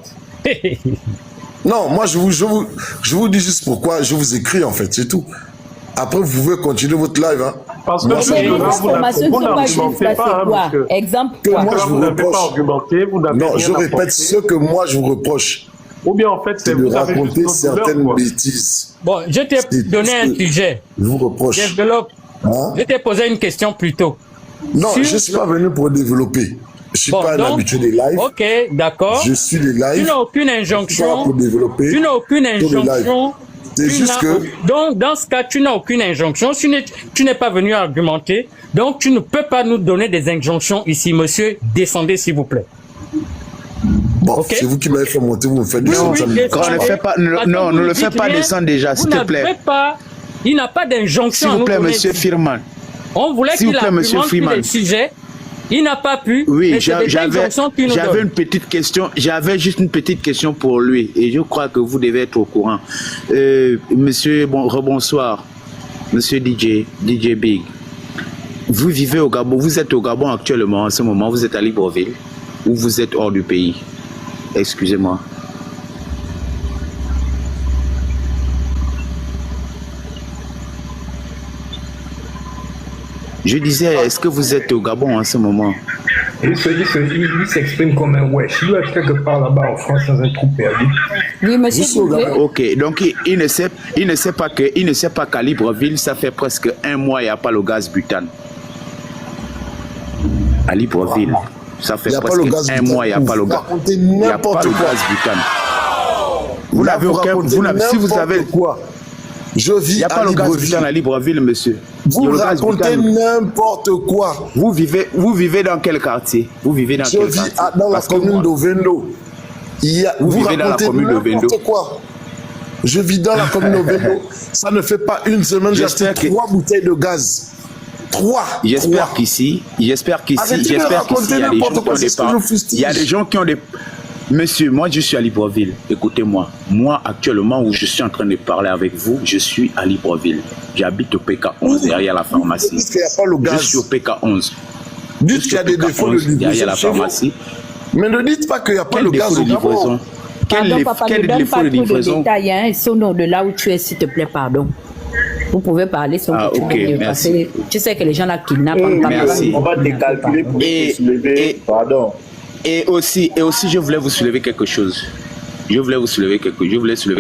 Non, moi je vous dis juste pourquoi je vous écris en fait, c'est tout. Après, vous pouvez continuer votre live. Hein. Parce que vous n'argumentez pas, quoi. Exemple, quoi. Moi, je vous reproche. Pas argumenté, vous non, je répète ce que moi je vous reproche. Ou bien en fait, c'est de raconter certaines bêtises. Bon, je t'ai donné un sujet. Je vous reproche. Développe. Hein? Je t'ai posé une question plus tôt. Non, je ne suis pas venu pour développer. Je ne suis pas un habitué des lives. Ok, d'accord. Je suis des lives. Tu n'as aucune injonction. Pour développer. Tu n'as aucune injonction. C'est juste que... Donc, dans ce cas, tu n'as aucune injonction. Tu n'es pas venu argumenter. Donc, tu ne peux pas nous donner des injonctions ici, monsieur. Descendez, s'il vous plaît. Bon, okay. C'est vous qui m'avez fait monter, vous me faites descendre. Non, ne le fais pas descendre déjà, s'il te plaît. Il n'a pas d'injonction. S'il vous plaît, monsieur Firman. On voulait qu'il argumente sur le sujet. Il n'a pas pu. Oui, j'avais une petite question. J'avais juste une petite question pour lui. Et je crois que vous devez être au courant. Monsieur, rebonsoir. Monsieur DJ Big. Vous vivez au Gabon. Vous êtes au Gabon actuellement, en ce moment. Vous êtes à Libreville. Ou vous êtes hors du pays? Excusez-moi. Je disais, est-ce que vous êtes au Gabon en ce moment? Il s'exprime comme un wesh. Il doit être quelque part là-bas en France dans un trou perdu. Oui, monsieur. Ok, donc il ne sait pas qu'à Libreville, ça fait presque un mois, il n'y a pas le gaz butane. À Libreville. Ça fait presque un mois, il n'y a pas le gaz. Il n'y a pas le gaz butane. Vous n'avez aucun... Si vous avez... quoi? Je vis. Il n'y a pas le gaz butane à Libreville, monsieur. Vous racontez n'importe quoi. Vous vivez dans quel quartier? Vous vivez dans quel quartier? Je vis dans la commune de Vendo. Vous vivez dans la commune de Vendo. Quoi? Je vis dans la commune de Vendo. Ça ne fait pas une semaine, j'ai acheté 3 bouteilles de gaz. 3. J'espère qu'ici, il y a des gens qui ont des... Monsieur, moi je suis à Libreville. Écoutez-moi. Moi actuellement où je suis en train de parler avec vous, je suis à Libreville. J'habite au PK11 derrière la pharmacie. Je suis au PK11. Dites qu'il y a des défauts de livraison derrière la pharmacie. Mais ne dites pas qu'il n'y a pas le gaz au livraison. Quel défaut de livraison? Sonne de là où tu es, s'il te plaît, pardon. Vous pouvez parler sans que tu merci. Tu sais que les gens là kidnappent. Merci. On va décalculer pour se lever. Pardon. Et aussi, je voulais vous soulever quelque chose. Je voulais soulever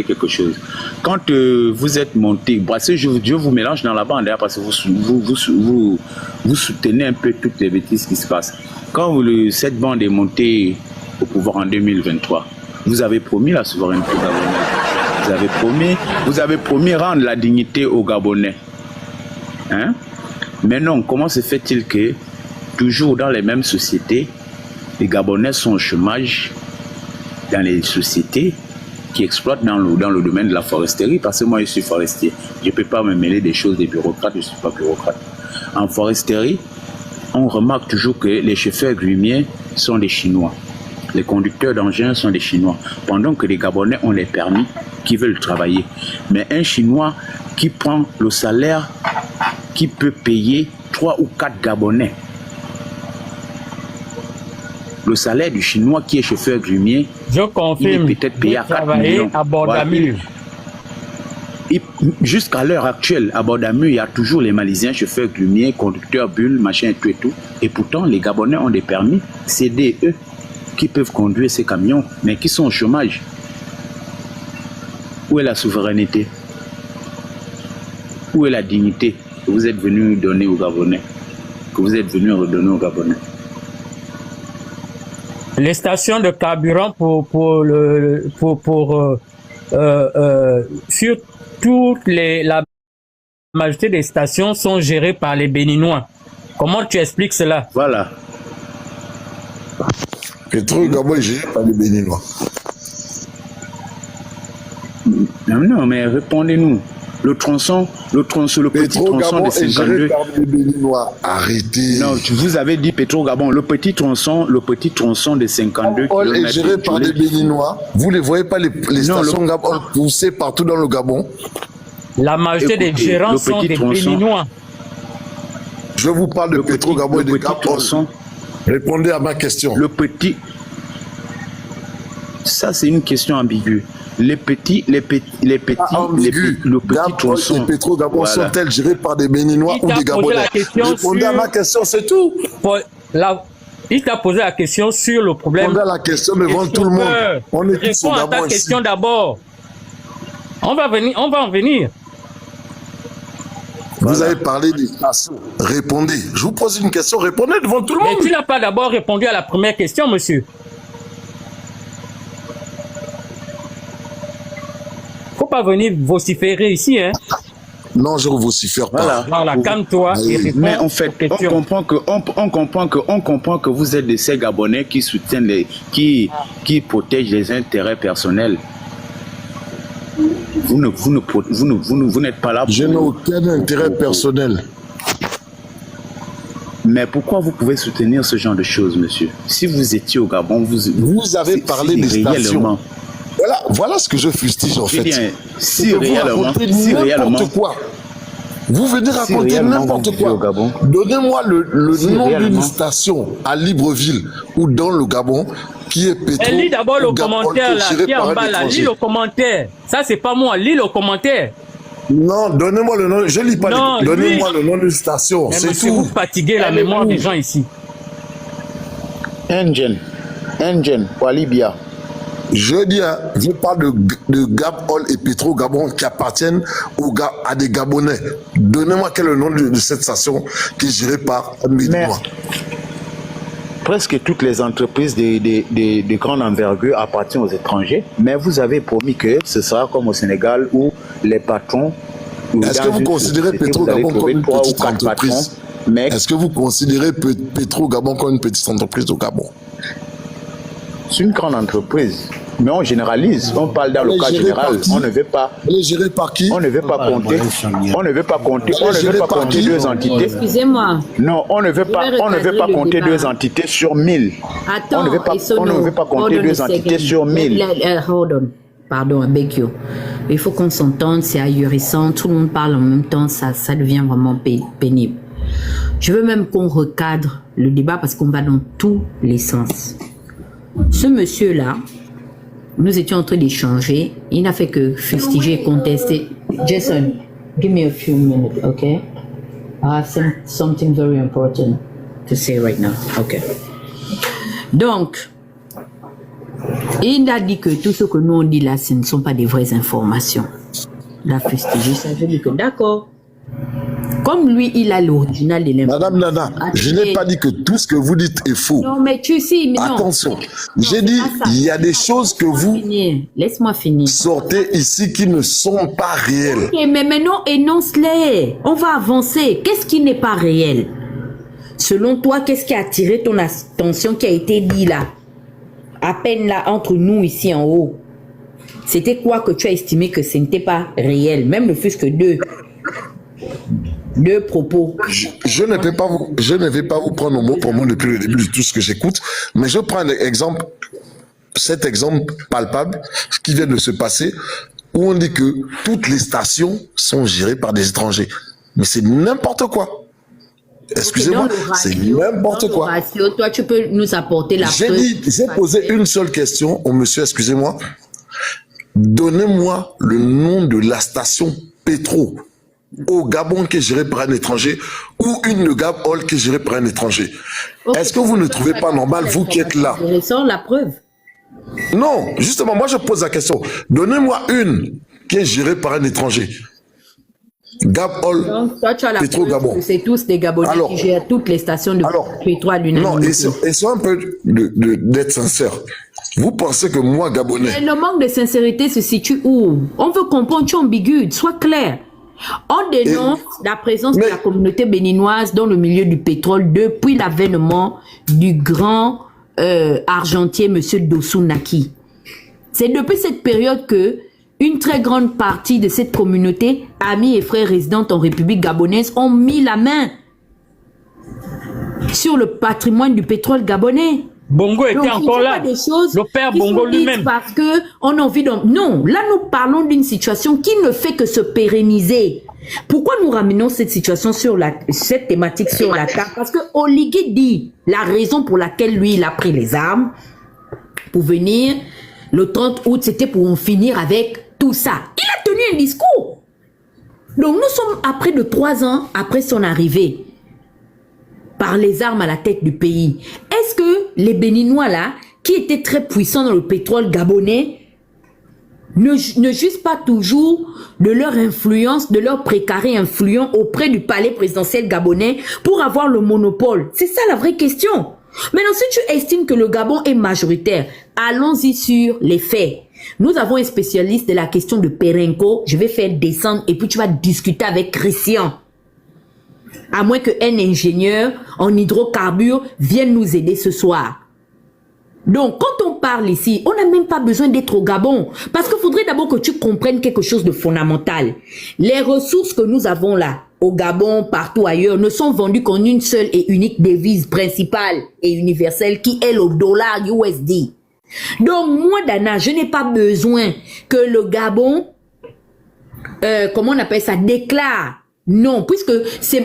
quelque chose. Quand vous êtes monté, je vous mélange dans la bande parce que vous soutenez un peu toutes les bêtises qui se passent. Quand cette bande est montée au pouvoir en 2023, vous avez promis la souveraineté gabonaise. Vous avez promis rendre la dignité aux Gabonais. Hein? Mais non, comment se fait-il que toujours dans les mêmes sociétés, les Gabonais sont au chômage dans les sociétés qui exploitent dans le domaine de la foresterie, parce que moi je suis forestier. Je ne peux pas me mêler des choses des bureaucrates, je ne suis pas bureaucrate. En foresterie, on remarque toujours que les chauffeurs grumiers sont des Chinois. Les conducteurs d'engins sont des Chinois. Pendant que les Gabonais ont les permis qui veulent travailler. Mais un Chinois qui prend le salaire qui peut payer 3 ou 4 Gabonais. Le salaire du Chinois qui est chauffeur grumier, je confirme, il est peut-être payé à 4 millions. À Bordamur. Jusqu'à l'heure actuelle, à Bordamur, il y a toujours les Malaisiens, chauffeurs grumiers, conducteurs bulles, machin, tout et tout. Et pourtant, les Gabonais ont des permis. C'est eux qui peuvent conduire ces camions, mais qui sont au chômage. Où est la souveraineté? Où est la dignité que vous êtes venu donner aux Gabonais? Que vous êtes venu redonner aux Gabonais? Les stations de carburant sur toutes la majorité des stations sont gérées par les Béninois. Comment tu expliques cela? Voilà. Petro Gabon est géré par les Béninois. Non, mais répondez-nous. Le petit tronçon de 52. Par les Béninois. Arrêtez. Non, vous avez dit Petro Gabon, le petit tronçon de 52 Gabon est géré par les Béninois. Vous ne voyez pas les stations Gabon poussées partout dans le Gabon? La majorité des gérants sont des Béninois. Je vous parle de Petro Gabon et de Gabon. Répondez à ma question. Le petit. Ça, c'est une question ambiguë. Le petit tronçon. Les Petro Gabon sont-elles gérées par des Béninois ou des Gabonais? Répondez à ma question, c'est tout. Il t'a posé la question sur le problème. Répondez à la question devant tout le monde. On est tous au Réponds à Gabon ta ici. question d'abord. On va en venir. Vous avez parlé des stations. Répondez. Je vous pose une question, répondez devant tout le monde. Mais tu n'as pas d'abord répondu à la première question, monsieur. Faut pas venir vociférer ici, hein. Non, je ne vocifère pas. Voilà, calme-toi et réponds. Mais en fait, on comprend que vous êtes de ces Gabonais qui soutiennent qui protègent les intérêts personnels. Vous n'êtes pas là pour... Je n'ai aucun intérêt personnel. Mais pourquoi vous pouvez soutenir ce genre de choses, monsieur? Si vous étiez au Gabon, vous avez parlé des stations. Voilà ce que je fustige en fait. Bien, si réellement, quoi. Vous venez raconter n'importe quoi. Donnez-moi le nom d'une station à Libreville ou dans le Gabon qui est Petro. Lis d'abord le commentaire là, qui est en bas là. Lis le commentaire. Ça, c'est pas moi. Lis le commentaire. Non, donnez-moi le nom. Je lis pas. Donnez-moi le nom d'une station. C'est tout. Vous fatiguez la mémoire des gens ici. Engine, Walibia. Je dis, je parle de Gabol et Petro Gabon qui appartiennent à des Gabonais. Donnez-moi quel est le nom de cette station qui est gérée par un Béninois. Presque toutes les entreprises de grande envergure appartiennent aux étrangers, mais vous avez promis que ce sera comme au Sénégal où les patrons... Est-ce que vous considérez Petro Gabon comme une petite entreprise? Est-ce que vous considérez Petro Gabon comme une petite entreprise au Gabon? C'est une grande entreprise, mais on généralise. On parle dans le cas général. On ne veut pas. Elle est gérée par qui? On ne veut pas compter. On ne veut pas compter. On ne veut pas compter deux entités. Excusez-moi. Non, on ne veut pas. On ne veut pas compter deux entités sur 1000. Attends, on ne veut pas compter deux entités sur 1000. Hold on. Pardon, I beg you. Il faut qu'on s'entende, c'est ahurissant. Tout le monde parle en même temps, ça devient vraiment pénible. Je veux même qu'on recadre le débat parce qu'on va dans tous les sens. Ce monsieur-là, nous étions en train d'échanger. Il n'a fait que fustiger et contester. Jason, give me a few minutes, okay? I have something very important to say right now. Okay. Donc, il a dit que tout ce que nous on dit là, ce ne sont pas des vraies informations. Il a fustigé ça. Je dis que d'accord. Comme lui, il a l'original de l'information. Madame Nana, je n'ai pas dit que tout ce que vous dites est faux. Non, mais tu sais, mais non. Attention, j'ai dit, il y a des choses que vous Laisse-moi finir. Sortez ici qui ne sont pas réelles. Okay, mais maintenant, énonce-les. On va avancer. Qu'est-ce qui n'est pas réel? Selon toi, qu'est-ce qui a attiré ton attention qui a été dit là? À peine là, entre nous ici en haut. C'était quoi que tu as estimé que ce n'était pas réel? Même ne fût-ce que deux propos. Je ne vais pas vous prendre au mot pour moi depuis le début de tout ce que j'écoute, mais je prends cet exemple palpable, ce qui vient de se passer, où on dit que toutes les stations sont gérées par des étrangers. Mais c'est n'importe quoi. Excusez-moi, c'est n'importe quoi. Toi, tu peux nous apporter la preuve. J'ai posé une seule question au monsieur, excusez-moi. Donnez-moi le nom de la station Petro au Gabon qui est gérée par un étranger ou une de Gabol qui est gérée par un étranger. Okay. Est-ce que vous ne trouvez pas normal, vous qui êtes là? Je sors la preuve. Non, justement, moi je pose la question. Donnez-moi une qui est gérée par un étranger. Gabol, Donc, toi, tu as la Petro preuve Gabon. que c'est tous des Gabonais Alors, qui gèrent toutes les stations de pétrole du non, et c'est un peu d'être sincère. Vous pensez que moi, Gabonais... Mais le manque de sincérité se situe où? On veut comprendre, tu es ambigu, sois clair. On dénonce la présence de la communauté béninoise dans le milieu du pétrole depuis l'avènement du grand argentier, M. Dossou Naki. C'est depuis cette période que une très grande partie de cette communauté, amis et frères résidents en République gabonaise, ont mis la main sur le patrimoine du pétrole gabonais. Bongo était encore là. Le père Bongo lui-même. Parce que on a envie de... Non, là nous parlons d'une situation qui ne fait que se pérenniser. Pourquoi nous ramenons cette situation sur cette thématique sur la table? Parce que Oligui dit la raison pour laquelle lui il a pris les armes pour venir le 30 août, c'était pour en finir avec tout ça. Il a tenu un discours. Donc nous sommes à près de 3 ans après son arrivée par les armes à la tête du pays. Est-ce que les Béninois là, qui étaient très puissants dans le pétrole gabonais, ne jugent pas toujours de leur influence, de leur précaré influent auprès du palais présidentiel gabonais pour avoir le monopole? C'est ça la vraie question. Maintenant, si tu estimes que le Gabon est majoritaire, allons-y sur les faits. Nous avons un spécialiste de la question de Perenco. Je vais faire descendre et puis tu vas discuter avec Christian. À moins qu'un ingénieur en hydrocarbures vienne nous aider ce soir. Donc, quand on parle ici, on n'a même pas besoin d'être au Gabon. Parce qu'il faudrait d'abord que tu comprennes quelque chose de fondamental. Les ressources que nous avons là, au Gabon, partout ailleurs, ne sont vendues qu'en une seule et unique devise principale et universelle qui est le dollar USD. Donc, moi, Dana, je n'ai pas besoin que le Gabon, comment on appelle ça, déclare. Non, puisque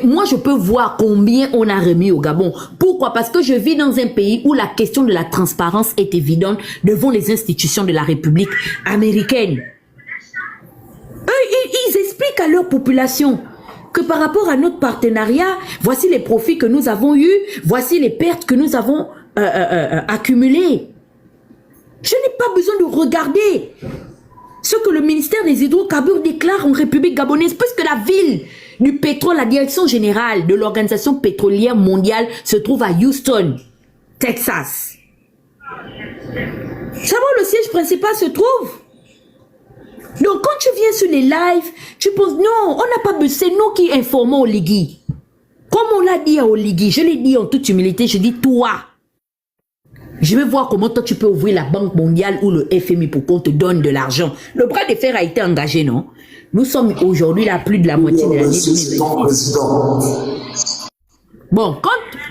moi je peux voir combien on a remis au Gabon. Pourquoi? Parce que je vis dans un pays où la question de la transparence est évidente devant les institutions de la République américaine. Eux, ils expliquent à leur population que par rapport à notre partenariat, voici les profits que nous avons eus, voici les pertes que nous avons accumulées. Je n'ai pas besoin de regarder ce que le ministère des Hydrocarbures déclare en République gabonaise, puisque la ville du pétrole, la direction générale de l'Organisation pétrolière mondiale se trouve à Houston, Texas. Ça va, le siège principal se trouve. Donc quand tu viens sur les lives, tu penses non, on n'a pas besoin, c'est nous qui informons Oligui. Comme on l'a dit à Oligui, je l'ai dit en toute humilité, je dis toi. Je vais voir comment toi tu peux ouvrir la Banque mondiale ou le FMI pour qu'on te donne de l'argent. Le bras de fer a été engagé, non? Nous sommes aujourd'hui là plus de la moitié de l'année 2026. Bon, quand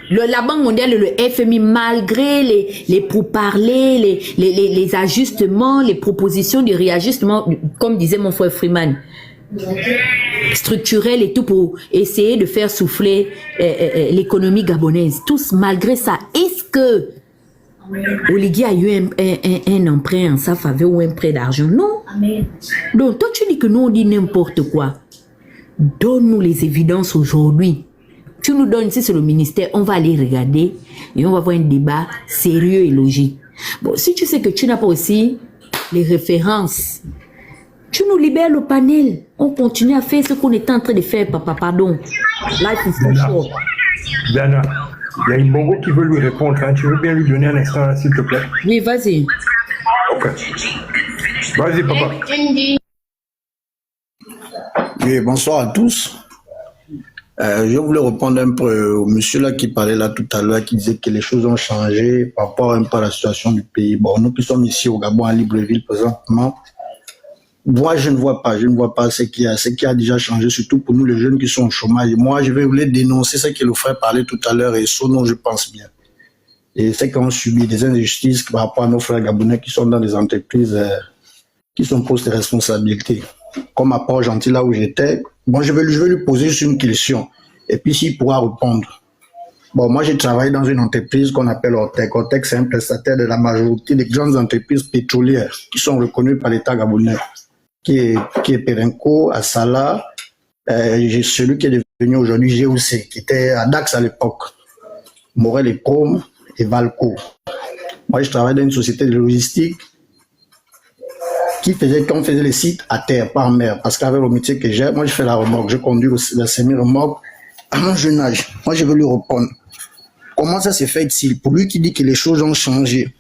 la Banque mondiale et le FMI, malgré les pourparlers, les ajustements, les propositions de réajustement, comme disait mon frère Freeman, structurel et tout pour essayer de faire souffler l'économie gabonaise, tous malgré ça, est-ce que Oligui a eu un emprunt en sa faveur ou un prêt d'argent? Non. Donc, toi, tu dis que nous, on dit n'importe quoi. Donne-nous les évidences aujourd'hui. Tu nous donnes, si c'est le ministère, on va aller regarder et on va avoir un débat sérieux et logique. Bon, si tu sais que tu n'as pas aussi les références, tu nous libères le panel. On continue à faire ce qu'on était en train de faire, papa, pardon. Life is so short. Dana, il y a une Bongo qui veut lui répondre. Hein. Tu veux bien lui donner un instant, s'il te plaît? Oui, vas-y. Ok. Vas-y, papa. Oui, bonsoir à tous. Je voulais répondre un peu au monsieur là qui parlait là tout à l'heure, qui disait que les choses ont changé par rapport un peu à la situation du pays. Bon, nous qui sommes ici au Gabon, à Libreville présentement, moi je ne vois pas ce qui a déjà changé, surtout pour nous les jeunes qui sont au chômage. Moi je vais vous dénoncer ce que le frère parlait tout à l'heure et ce dont je pense bien. Et c'est qu'on subit des injustices par rapport à nos frères gabonais qui sont dans des entreprises qui sont postes de responsabilité. Comme à Port-Gentil, là où j'étais, bon, je vais lui poser juste une question. Et puis s'il pourra répondre. Bon, moi j'ai travaillé dans une entreprise qu'on appelle Ortec. Ortec, c'est un prestataire de la majorité des grandes entreprises pétrolières qui sont reconnues par l'État gabonais, qui est Perenco, Assala, celui qui est devenu aujourd'hui GOC, qui était à Dax à l'époque, Morel et Prom et Valco. Moi je travaille dans une société de logistique qu'on faisait les sites à terre, pas en mer. Parce qu'avec le métier que j'ai, moi je fais la remorque, je conduis la semi-remorque à mon jeune âge. Moi je veux lui répondre. Comment ça se fait-il? Pour lui qui dit que les choses ont changé,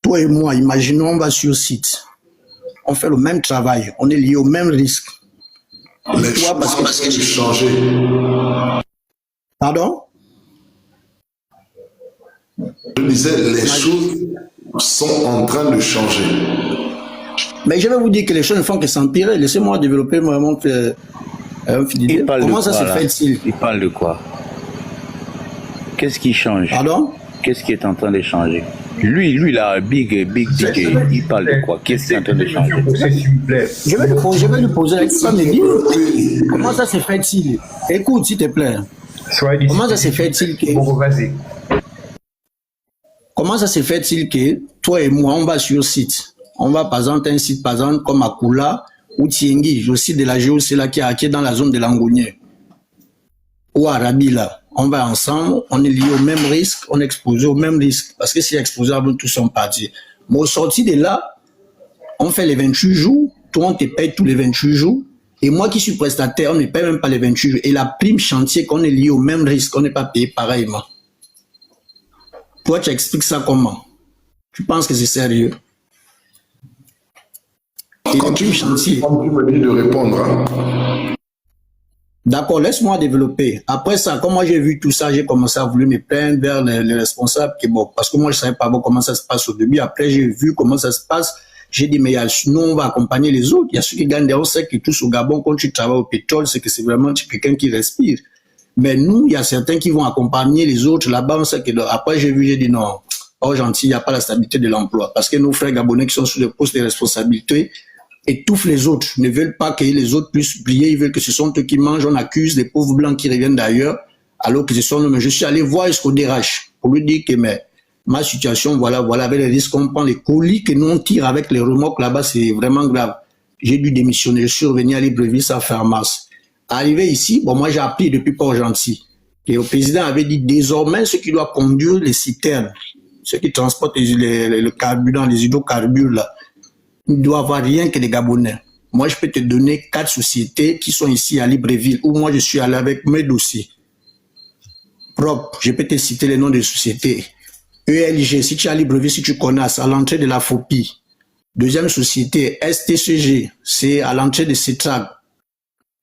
toi et moi, imaginons, on va sur site. On fait le même travail, on est lié au même risque. Les choses parce que j'ai changé. Pardon? Je disais, les choses sont en train de changer. Mais je vais vous dire que les choses ne font que s'empirer. Laissez-moi développer vraiment Il parle comment de ça quoi, se là? fait-il? Il parle de quoi? Qu'est-ce qui change? Pardon? Qu'est-ce qui est en train de changer? Lui là, big ticket, il parle de quoi? Qu'est-ce qui est en train de changer? Je vais lui poser la question, mais dis, comment ça se fait-il? Écoute, s'il te plaît. Comment ça se fait-il que... Comment ça se fait-il que toi et moi, on va sur site? On va par exemple un site, par exemple, comme Akula ou Tiengi, le site de la GOC là qui est dans la zone de Langounier. Ou Arabi là. On va ensemble, on est lié au même risque, on est exposé au même risque. Parce que si exposé, tous sont partis. Mais au sorti de là, on fait les 28 jours, toi on te paye tous les 28 jours. Et moi qui suis prestataire, on ne paye même pas les 28 jours. Et la prime chantier, qu'on est lié au même risque, on n'est pas payé pareillement. Toi, tu expliques ça comment? Tu penses que c'est sérieux? Et quand tu me dis de répondre. Hein. D'accord, laisse-moi développer. Après ça, quand moi j'ai vu tout ça, j'ai commencé à vouloir me plaindre vers les responsables. Bon, parce que moi, je ne savais pas bon, comment ça se passe au début. Après, j'ai vu comment ça se passe. J'ai dit, mais nous, on va accompagner les autres. Il y a ceux qui gagnent des on sait que tous au Gabon, quand tu travailles au pétrole, c'est que c'est vraiment quelqu'un qui respire. Mais nous, il y a certains qui vont accompagner les autres là-bas. On sait que après, j'ai dit non, oh gentil, il n'y a pas la stabilité de l'emploi. Parce que nos frères gabonais qui sont sous des postes de responsabilité étouffent les autres, ne veulent pas que les autres puissent briller. Ils veulent que ce sont eux qui mangent. On accuse des pauvres blancs qui reviennent d'ailleurs, alors que ce sont eux. Mais je suis allé voir Esco DRH pour lui dire que mais, ma situation, voilà, avec les risques qu'on prend, les colis que nous on tire avec les remorques là-bas, c'est vraiment grave. J'ai dû démissionner, je suis revenu à Libreville, ça fait en mars. Arrivé ici, bon, moi j'ai appris depuis Port-Gentil. Et le président avait dit désormais ceux qui doivent conduire les citernes, ceux qui transportent le carburant, les hydrocarbures là, il ne doit avoir rien que des Gabonais. Moi je peux te donner 4 sociétés qui sont ici à Libreville, où moi je suis allé avec mes dossiers propres. Je peux te citer les noms des sociétés. ELG, si tu es à Libreville, si tu connais, c'est à l'entrée de la FOPI. Deuxième société, STCG, c'est à l'entrée de CETRAG.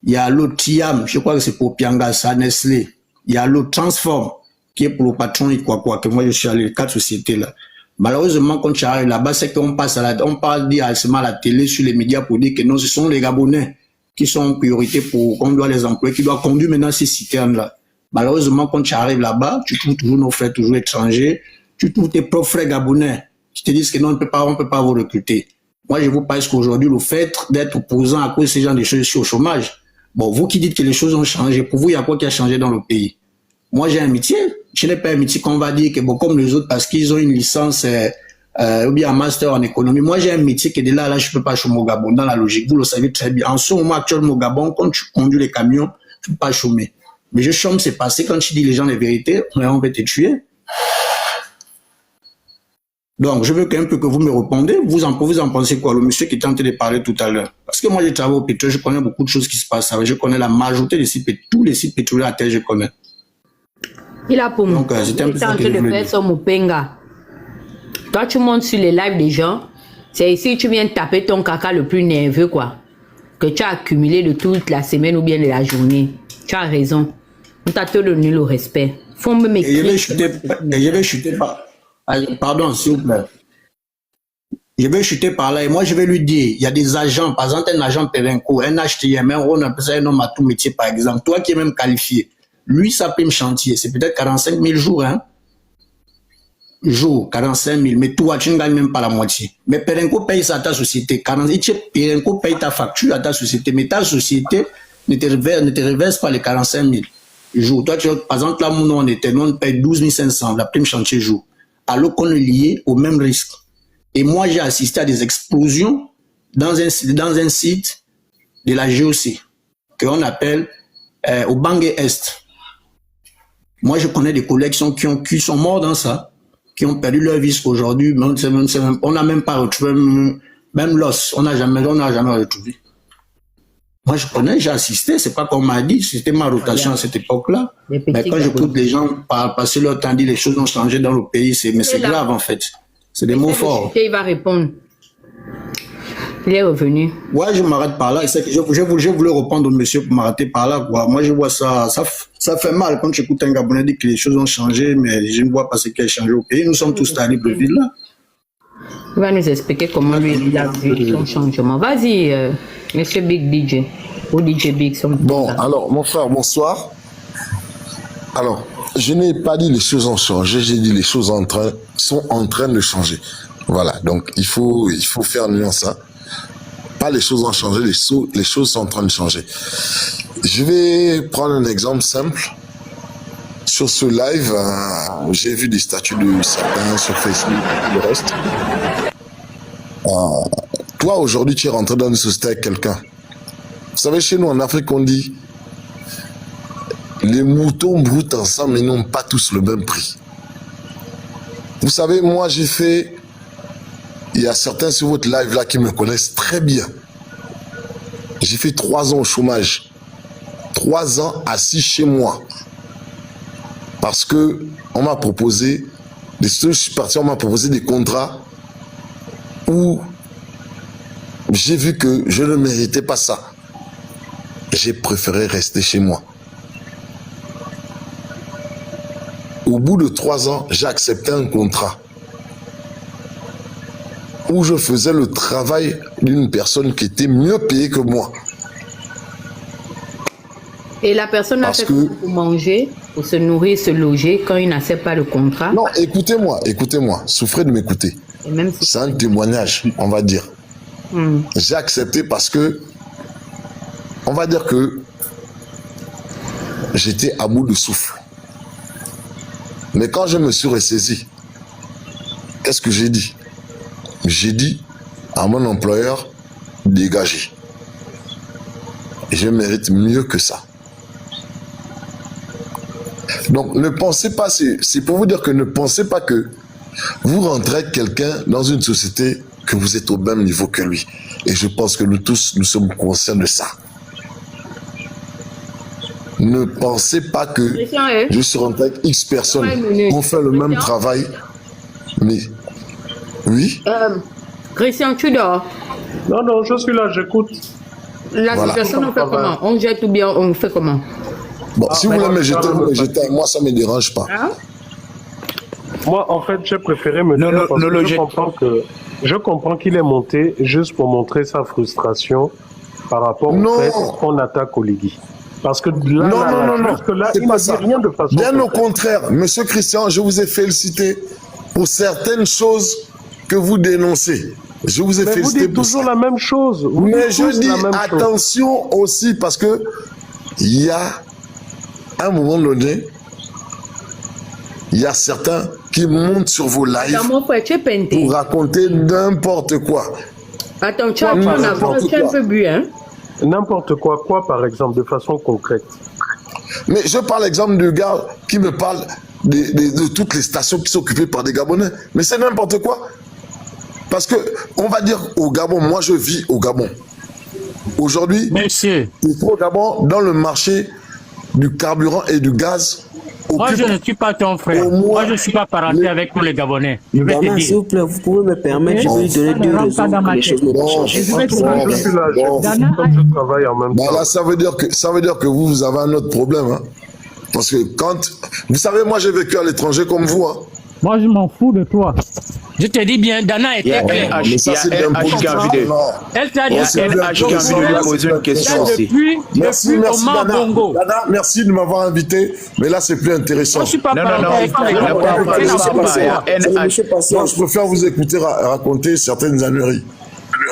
Il y a l'autre TIAM, je crois que c'est pour Pianga, c'est à Nestlé. Il y a l'autre Transform, qui est pour le patron et quoi, que moi je suis allé, les 4 sociétés là. Malheureusement, quand tu arrives là-bas, c'est qu'on passe on parle directement à la télé, sur les médias pour dire que non, ce sont les Gabonais qui sont en priorité pour qu'on doit les employer, qui doivent conduire maintenant ces citernes-là. Malheureusement, quand tu arrives là-bas, tu trouves toujours nos frères, toujours étrangers, tu trouves tes propres frères gabonais qui te disent que non, on ne peut pas vous recruter. Moi, je vous pense qu'aujourd'hui, le fait d'être opposant à cause de ces gens de choses, je suis au chômage. Bon, vous qui dites que les choses ont changé, pour vous, il y a quoi qui a changé dans le pays? Moi, j'ai un métier. Je n'ai pas un métier qu'on va dire que, bon, comme les autres, parce qu'ils ont une licence ou bien un master en économie. Moi, j'ai un métier que de là, je ne peux pas chômer au Gabon, dans la logique. Vous le savez très bien. En ce moment actuellement au Gabon, quand tu conduis les camions, tu ne peux pas chômer. Mais je chôme, c'est passé. Quand tu dis les gens les vérités, on va te tuer. Donc, je veux qu'un peu que vous me répondez. Vous en pensez quoi? Le monsieur qui était en train de parler tout à l'heure. Parce que moi, je travaille au pétrole, je connais beaucoup de choses qui se passent. Je connais la majorité des sites, tous les sites pétroliers à terre, je connais. Il a pour moi. Donc, c'était un peu ça que je voulais dire. Mopenga. Toi, tu montes sur les lives des gens. C'est ici que tu viens taper ton caca le plus nerveux, quoi. Que tu as accumulé de toute la semaine ou bien de la journée. Tu as raison. On t'a te donné le respect. Faut me m'écrire. Et je vais chuter par... Pardon, s'il vous plaît. Je vais chuter par là et moi je vais lui dire, il y a des agents, par exemple un agent Perenco, un HTM, on appelle ça un homme à tout métier par exemple, toi qui es même qualifié, lui sa prime chantier, c'est peut-être 45 000 jours, hein? Jour, 45 000, mais toi tu ne gagnes même pas la moitié. Mais Perenco paye ça à ta société, Perenco paye ta facture à ta société, mais ta société ne te reverse pas les 45 000 jours. Toi, par exemple, là, nous on paye 12 500, la prime chantier jour. Alors qu'on est lié au même risque. Et moi, j'ai assisté à des explosions dans un site de la GOC, qu'on appelle au Bangé Est. Moi, je connais des collègues qui sont morts dans ça, qui ont perdu leur vie aujourd'hui. On n'a même pas retrouvé Même l'os, on n'a jamais retrouvé. Moi, je connais, j'ai assisté, c'est pas comme on m'a dit, c'était ma rotation à cette époque-là. Mais quand j'écoute les gens passer leur temps, dire les choses ont changé dans le pays, mais c'est grave en fait. C'est des mots forts. Il va répondre. Il est revenu. Ouais, je m'arrête par là. Je voulais répondre au monsieur pour m'arrêter par là. Quoi. Moi, je vois ça fait mal quand j'écoute un Gabonais dire que les choses ont changé, mais je ne vois pas ce qui a changé au pays. Nous sommes tous à Libreville là. Il va nous expliquer comment lui il a vu son changement. Vas-y, monsieur Big DJ. Ou DJ Big. Bon, alors, mon frère, bonsoir. Alors, je n'ai pas dit les choses ont changé, j'ai dit les choses sont en train de changer. Voilà, donc il faut faire nuance. Hein. Pas les choses ont changé, les choses sont en train de changer. Je vais prendre un exemple simple. Sur ce live, j'ai vu des statuts de certains sur Facebook et le reste. Toi, aujourd'hui, tu es rentré dans une société avec quelqu'un. Vous savez, chez nous, en Afrique, on dit les moutons broutent ensemble, mais n'ont pas tous le même prix. Vous savez, moi, il y a certains sur votre live là qui me connaissent très bien. J'ai fait 3 ans au chômage. 3 ans assis chez moi. Parce que on m'a proposé, je suis parti, on m'a proposé des contrats où j'ai vu que je ne méritais pas ça. J'ai préféré rester chez moi. Au bout de 3 ans, j'ai accepté un contrat où je faisais le travail d'une personne qui était mieux payée que moi. Et la personne a fait pour manger, pour se nourrir, se loger, quand il n'accepte pas le contrat. Non, écoutez-moi, souffrez de m'écouter. C'est un témoignage, on va dire. J'ai accepté parce que, on va dire que j'étais à bout de souffle. Mais quand je me suis ressaisi, qu'est-ce que j'ai dit? J'ai dit à mon employeur, dégagez. Je mérite mieux que ça. Donc ne pensez pas, c'est pour vous dire que ne pensez pas que vous rentrez quelqu'un dans une société que vous êtes au même niveau que lui. Et je pense que nous tous, nous sommes conscients de ça. Ne pensez pas que je suis rentré avec X personnes, on fait le même travail, mais oui. Christian, tu dors? Non, je suis là, j'écoute. La situation, on fait comment? On jette ou bien on fait comment? Bon, si vous voulez me jeter, moi ça ne me dérange pas. Hein? Moi, en fait, j'ai préféré me taire parce que je comprends qu'il est monté juste pour montrer sa frustration par rapport au fait qu'on attaque Oligui. Parce que là, il ne dit rien de façon... Bien au contraire, monsieur Christian, je vous ai félicité pour certaines choses que vous dénoncez. Je vous ai félicité. Vous dites toujours la même chose. Mais je dis attention aussi parce que il y a un moment donné, il y a certains qui montent sur vos lives pour raconter n'importe quoi. Attends, tu as un peu bu, hein? N'importe quoi, par exemple, de façon concrète. Mais je parle exemple du gars qui me parle de toutes les stations qui sont occupées par des Gabonais. Mais c'est n'importe quoi. Parce que, on va dire au Gabon, moi je vis au Gabon. Aujourd'hui, au Gabon, dans le marché du carburant et du gaz. Moi, je ne suis pas ton frère. Moi, je ne suis pas parenté avec tous les Gabonais. Je vais te dire. S'il vous plaît, vous pouvez me permettre, je vais lui donner 2 raisons que les choses n'ont pas changé. Je suis là, je travaille en même temps. Là, ça veut dire que vous avez un autre problème. Hein. Parce que quand... Vous savez, moi, j'ai vécu à l'étranger comme vous. Hein. Moi, je m'en fous de toi. Je te dis bien, Dana était claire. Elle t'a dit, NH qui a envie de lui poser une question aussi. Merci Dana. Dana, merci de m'avoir invité, mais là c'est plus intéressant. Je suis pas non, je préfère vous écouter raconter certaines âneries.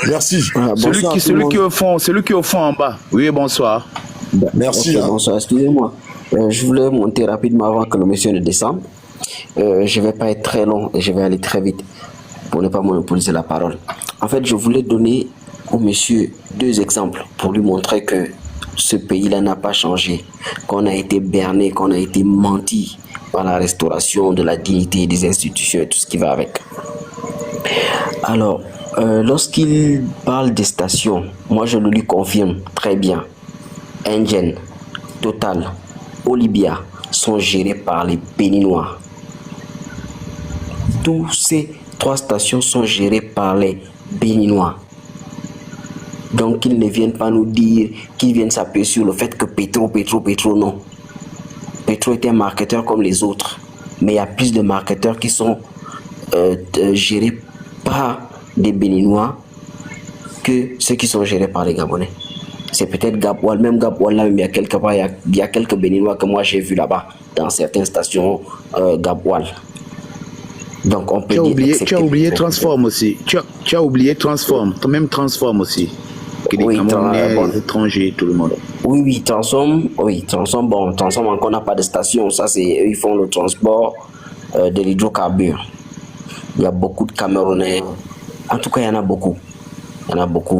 Merci. Celui qui est au fond en bas. Oui, bonsoir. Merci. Bonsoir, excusez-moi. Je voulais monter rapidement avant que le monsieur ne descende. Je ne vais pas être très long et je vais aller très vite pour ne pas monopoliser la parole. En fait, je voulais donner au monsieur 2 exemples pour lui montrer que ce pays-là n'a pas changé, qu'on a été berné, qu'on a été menti par la restauration de la dignité des institutions et tout ce qui va avec. Alors, Lorsqu'il parle des stations, moi je le lui confirme très bien. Engen, Total, Olibia sont gérés par les Béninois. Tous ces 3 stations sont gérées par les Béninois. Donc qu'ils ne viennent pas nous dire, qu'ils viennent s'appuyer sur le fait que Petro, non. Petro est un marketeur comme les autres. Mais il y a plus de marketeurs qui sont gérés par des Béninois que ceux qui sont gérés par les Gabonais. C'est peut-être Gaboual, même Gaboual là, mais il y a quelques Béninois que moi j'ai vu là-bas, dans certaines stations Gaboual. Donc on peut tu as oublié Transform aussi. Tu as oublié Transform, même Transform aussi. Que oui, les étrangers, tout le monde. Oui, Transform, bon, Transform encore n'a pas de station, ça c'est eux, ils font le transport de l'hydrocarbure. Il y a beaucoup de Camerounais, en tout cas il y en a beaucoup.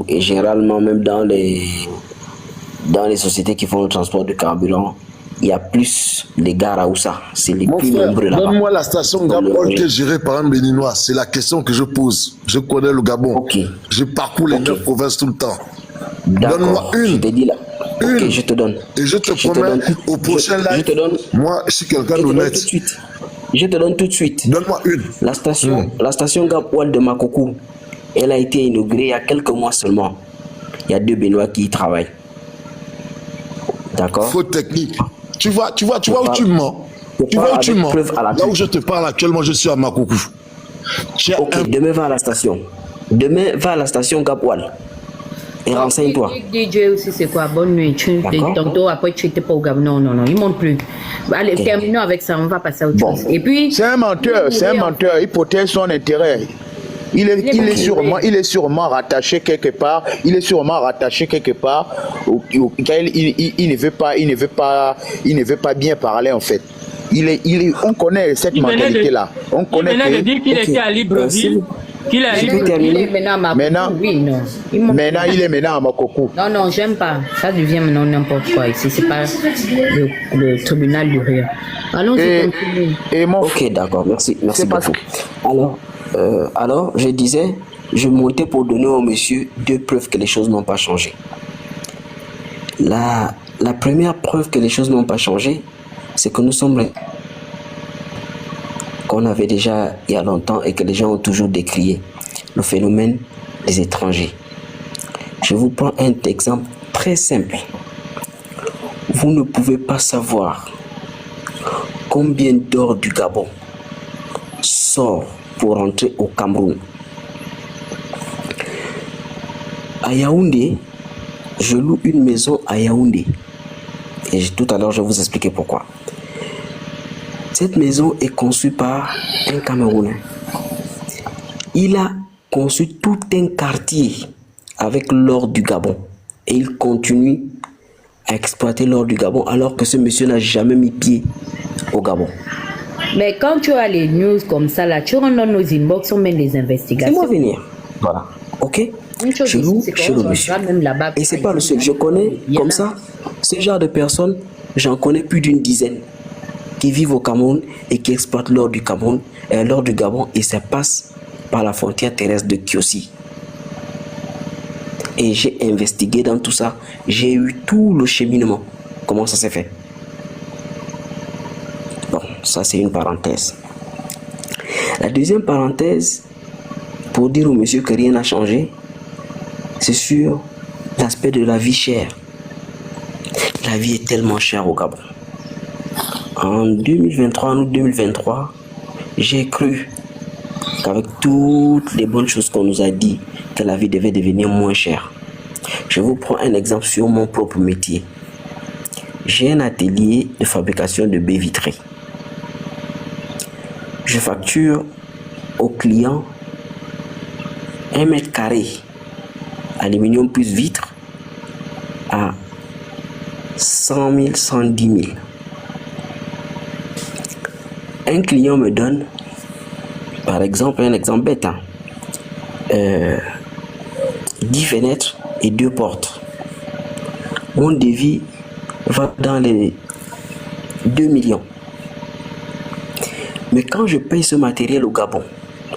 Et généralement même dans les sociétés qui font le transport de carburant, il y a plus les gars Raoussa, c'est les plus nombreux là-bas. Donne-moi la station Gabon qui est gérée par un Béninois, c'est la question que je pose. Je connais le Gabon, je parcours les 9 provinces tout le temps. Donne-moi une. Je t'ai dit là. Ok, je te donne. Et je te promets, au prochain live, moi je suis quelqu'un d'honnête. Je te donne tout de suite. Donne-moi une. La station Gaboual de Makoko, elle a été inaugurée il y a quelques mois seulement. Il y a 2 Béninois qui y travaillent. D'accord. Faute technique. Tu vois où tu mens. Tu vois où tu mens. Là où je te parle actuellement, je suis à Makoko. Ok, demain va à la station. Demain va à la station Gaboual. Et renseigne-toi. DJ aussi, c'est quoi? Bonne nuit. Tantôt, après, tu n'étais pas au Gabon. Non, il ne monte plus. Allez, terminons avec ça. On va passer à autre chose. Et puis. C'est un menteur. Il protège son intérêt. Il est sûrement rattaché quelque part. Il ne veut pas bien parler en fait. On connaît cette mentalité là. On connaît. Il venait de dire qu'il était à Libreville. Qu'il a maintenant, il est maintenant à Makoko. Non, j'aime pas. Ça devient maintenant n'importe quoi ici. C'est pas le tribunal du rien. Allons-y. Ok, d'accord. Merci beaucoup. Alors, je disais, je montais pour donner au monsieur 2 preuves que les choses n'ont pas changé. La première preuve que les choses n'ont pas changé, c'est que nous sommes qu'on avait déjà il y a longtemps et que les gens ont toujours décrié, le phénomène des étrangers. Je vous prends un exemple très simple. Vous ne pouvez pas savoir combien d'or du Gabon sort pour rentrer au Cameroun. À Yaoundé, je loue une maison à Yaoundé. Et tout à l'heure, je vais vous expliquer pourquoi. Cette maison est conçue par un Camerounais. Il a conçu tout un quartier avec l'or du Gabon. Et il continue à exploiter l'or du Gabon alors que ce monsieur n'a jamais mis pied au Gabon. Mais quand tu as les news comme ça, là, tu rentres dans nos inbox, on mène les investigations. C'est moi venir. Voilà. Ok. Je loue chez le monsieur. Et c'est pas le seul. Je connais comme ça, ce genre de personnes, j'en connais plus d'une dizaine qui vivent au Cameroun et qui exploitent l'or du Cameroun et l'or du Gabon et ça passe par la frontière terrestre de Kiossi. Et j'ai investigué dans tout ça. J'ai eu tout le cheminement. Comment ça s'est fait? Bon, ça c'est une parenthèse. La deuxième parenthèse, pour dire au monsieur que rien n'a changé, c'est sur l'aspect de la vie chère. La vie est tellement chère au Gabon. En 2023, en août 2023, j'ai cru qu'avec toutes les bonnes choses qu'on nous a dit, que la vie devait devenir moins chère. Je vous prends un exemple sur mon propre métier. J'ai un atelier de fabrication de baies vitrées. Je facture aux clients 1 mètre carré aluminium plus vitre à 100 000, 110 000. Un client me donne, par exemple, un exemple bête, 10 fenêtres et 2 portes. Mon devis va dans les 2 millions. Mais quand je paye ce matériel au Gabon,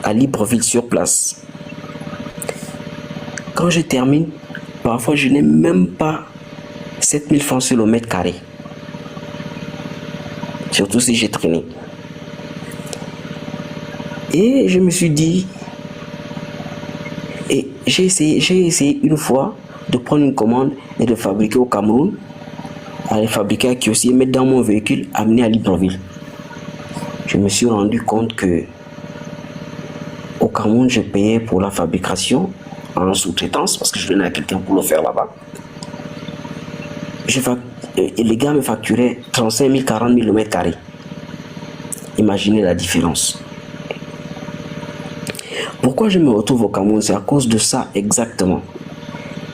à Libreville sur place, Quand je termine, parfois je n'ai même pas 7000 francs sur le mètre carré. Surtout si j'ai traîné. Et je me suis dit, et j'ai essayé une fois de prendre une commande et de fabriquer au Cameroun, à les fabriquer à Kiossi et mettre dans mon véhicule, amener à Libreville. Je me suis rendu compte que au Cameroun, je payais pour la fabrication en sous-traitance parce que je donnais à quelqu'un pour le faire là-bas. Et les gars me facturaient 35 000, 40 000 le mètre carré. Imaginez la différence. Pourquoi je me retrouve au Cameroun? C'est à cause de ça exactement.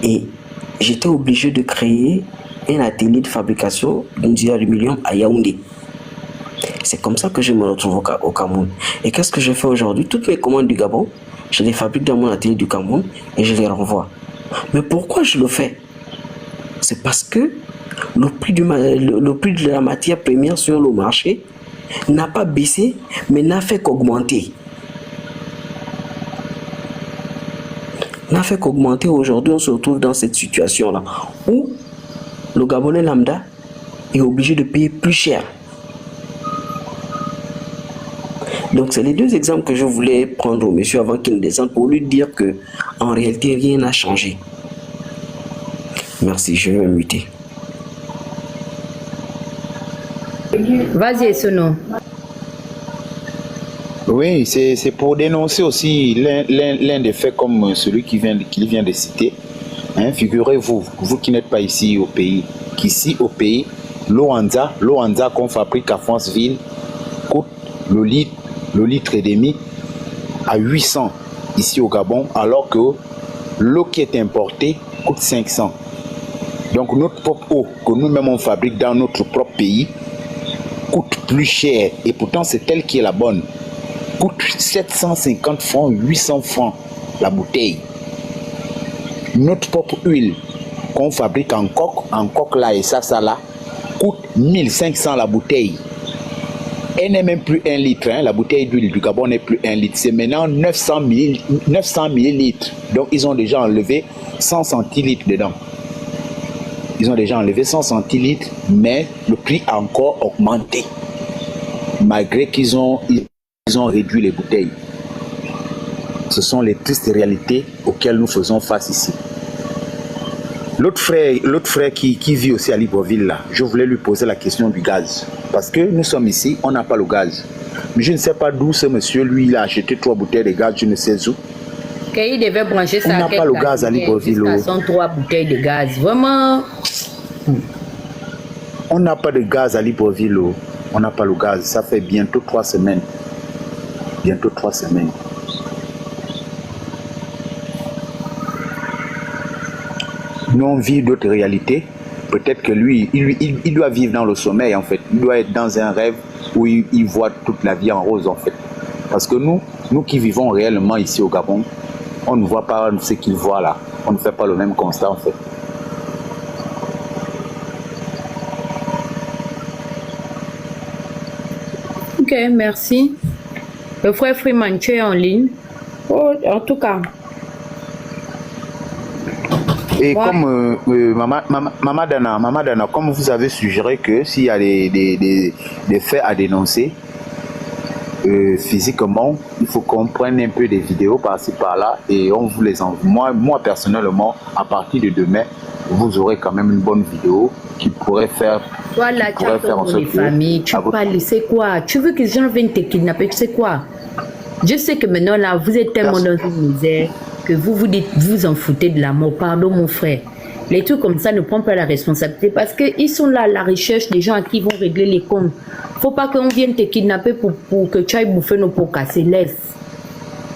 Et j'étais obligé de créer un atelier de fabrication d'une dizaine de millions à Yaoundé. C'est comme ça que je me retrouve au Cameroun. Et qu'est-ce que je fais aujourd'hui? Toutes mes commandes du Gabon, je les fabrique dans mon atelier du Cameroun et je les renvoie. Mais pourquoi je le fais? C'est parce que le prix de la matière première sur le marché n'a pas baissé, mais n'a fait qu'augmenter. N'a fait qu'augmenter. Aujourd'hui, on se retrouve dans cette situation-là où le Gabonais lambda est obligé de payer plus cher. Donc, c'est les deux exemples que je voulais prendre au monsieur avant qu'il ne descende pour lui dire que en réalité, rien n'a changé. Merci, je vais me muter. Vas-y, Sono. Oui, c'est pour dénoncer aussi l'un des faits comme celui qu'il vient de citer. Hein, figurez-vous, vous qui n'êtes pas ici au pays, qu'ici au pays, l'eau Anza qu'on fabrique à Franceville coûte le litre et demi à 800 ici au Gabon, alors que l'eau qui est importée coûte 500. Donc notre propre eau que nous-mêmes on fabrique dans notre propre pays coûte plus cher, et pourtant c'est elle qui est la bonne. Coûte 750 francs, 800 francs la bouteille. Notre propre huile qu'on fabrique en coque là et ça là, coûte 1500 la bouteille. Elle n'est même plus 1 litre, hein. La bouteille d'huile du Gabon n'est plus 1 litre, c'est maintenant 900 millilitres. Donc ils ont déjà enlevé 100 centilitres dedans. Ils ont déjà enlevé 100 centilitres, mais le prix a encore augmenté, malgré qu'ils ont réduit les bouteilles. Ce sont les tristes réalités auxquelles nous faisons face ici. L'autre frère qui vit aussi à Libreville, là, je voulais lui poser la question du gaz. Parce que nous sommes ici, on n'a pas le gaz. Mais je ne sais pas d'où ce monsieur, lui, il a acheté 3 bouteilles de gaz, je ne sais où. Il devait brancher ça. On n'a pas le gaz à Libreville. Ce sont 3 bouteilles de gaz. Vraiment. On n'a pas de gaz à Libreville. On n'a pas le gaz. Ça fait bientôt 3 semaines. Bientôt 3 semaines. Nous, on vit d'autres réalités. Peut-être que lui, il doit vivre dans le sommeil, en fait. Il doit être dans un rêve où il voit toute la vie en rose, en fait. Parce que nous qui vivons réellement ici au Gabon, on ne voit pas ce qu'il voit là. On ne fait pas le même constat, en fait. Ok, merci. Le frère Freeman, tu es en ligne. Oh, en tout cas. Et comme Maman Dana, comme vous avez suggéré que s'il y a des faits à dénoncer physiquement, il faut qu'on prenne un peu des vidéos par-ci par-là et on vous les envoie. Moi personnellement, à partir de demain, vous aurez quand même une bonne vidéo qui pourrait faire. Voilà, tu as pour les familles, tu parles, c'est quoi? Tu veux que les gens viennent te kidnapper, tu sais quoi? Je sais que maintenant là, vous êtes tellement dans une misère que vous dites, vous en foutez de la mort. Pardon mon frère. Les trucs comme ça ne prennent pas la responsabilité parce qu'ils sont là à la recherche des gens à qui ils vont régler les comptes. Faut pas qu'on vienne te kidnapper pour que tu ailles bouffer nos pots cassés. Laisse.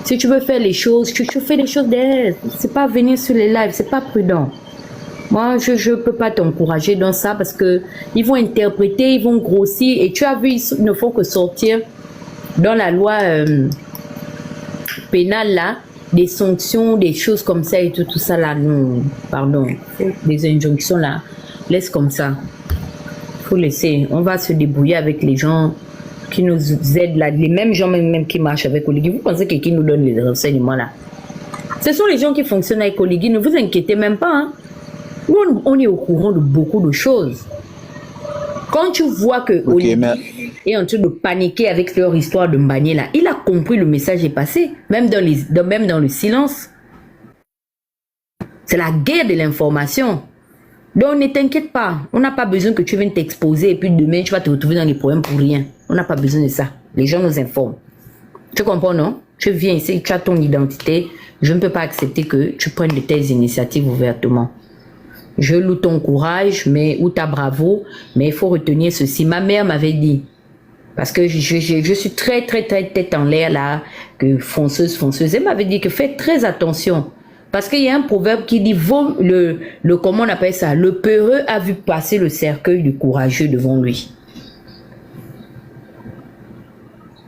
Si tu veux faire les choses, tu fais les choses derrière. C'est pas venir sur les lives, c'est pas prudent. Moi, je peux pas t'encourager dans ça parce que ils vont interpréter, ils vont grossir. Et tu as vu, ils ne font que sortir dans la loi pénale là, des sanctions, des choses comme ça et tout ça là. Non, pardon, des injonctions là. Laisse comme ça. Faut laisser. On va se débrouiller avec les gens qui nous aident là, les mêmes gens même qui marchent avec Oligui. Vous pensez que qui nous donne les renseignements là? Ce sont les gens qui fonctionnent avec Oligui, ne vous inquiétez même pas. Hein. Nous, on est au courant de beaucoup de choses. Quand tu vois que Oligui est en train de paniquer avec leur histoire de Mbagné là, il a compris le message est passé, même dans le silence. C'est la guerre de l'information. Donc ne t'inquiète pas, on n'a pas besoin que tu viennes t'exposer et puis demain tu vas te retrouver dans les problèmes pour rien. On n'a pas besoin de ça. Les gens nous informent. Tu comprends, non? Tu viens ici, tu as ton identité. Je ne peux pas accepter que tu prennes de telles initiatives ouvertement. Je loue ton courage, ou ta bravo, mais il faut retenir ceci. Ma mère m'avait dit, parce que je suis très tête en l'air là, que fonceuse. Elle m'avait dit que faites très attention. Parce qu'il y a un proverbe qui dit, comment on appelle ça? Le peureux a vu passer le cercueil du courageux devant lui.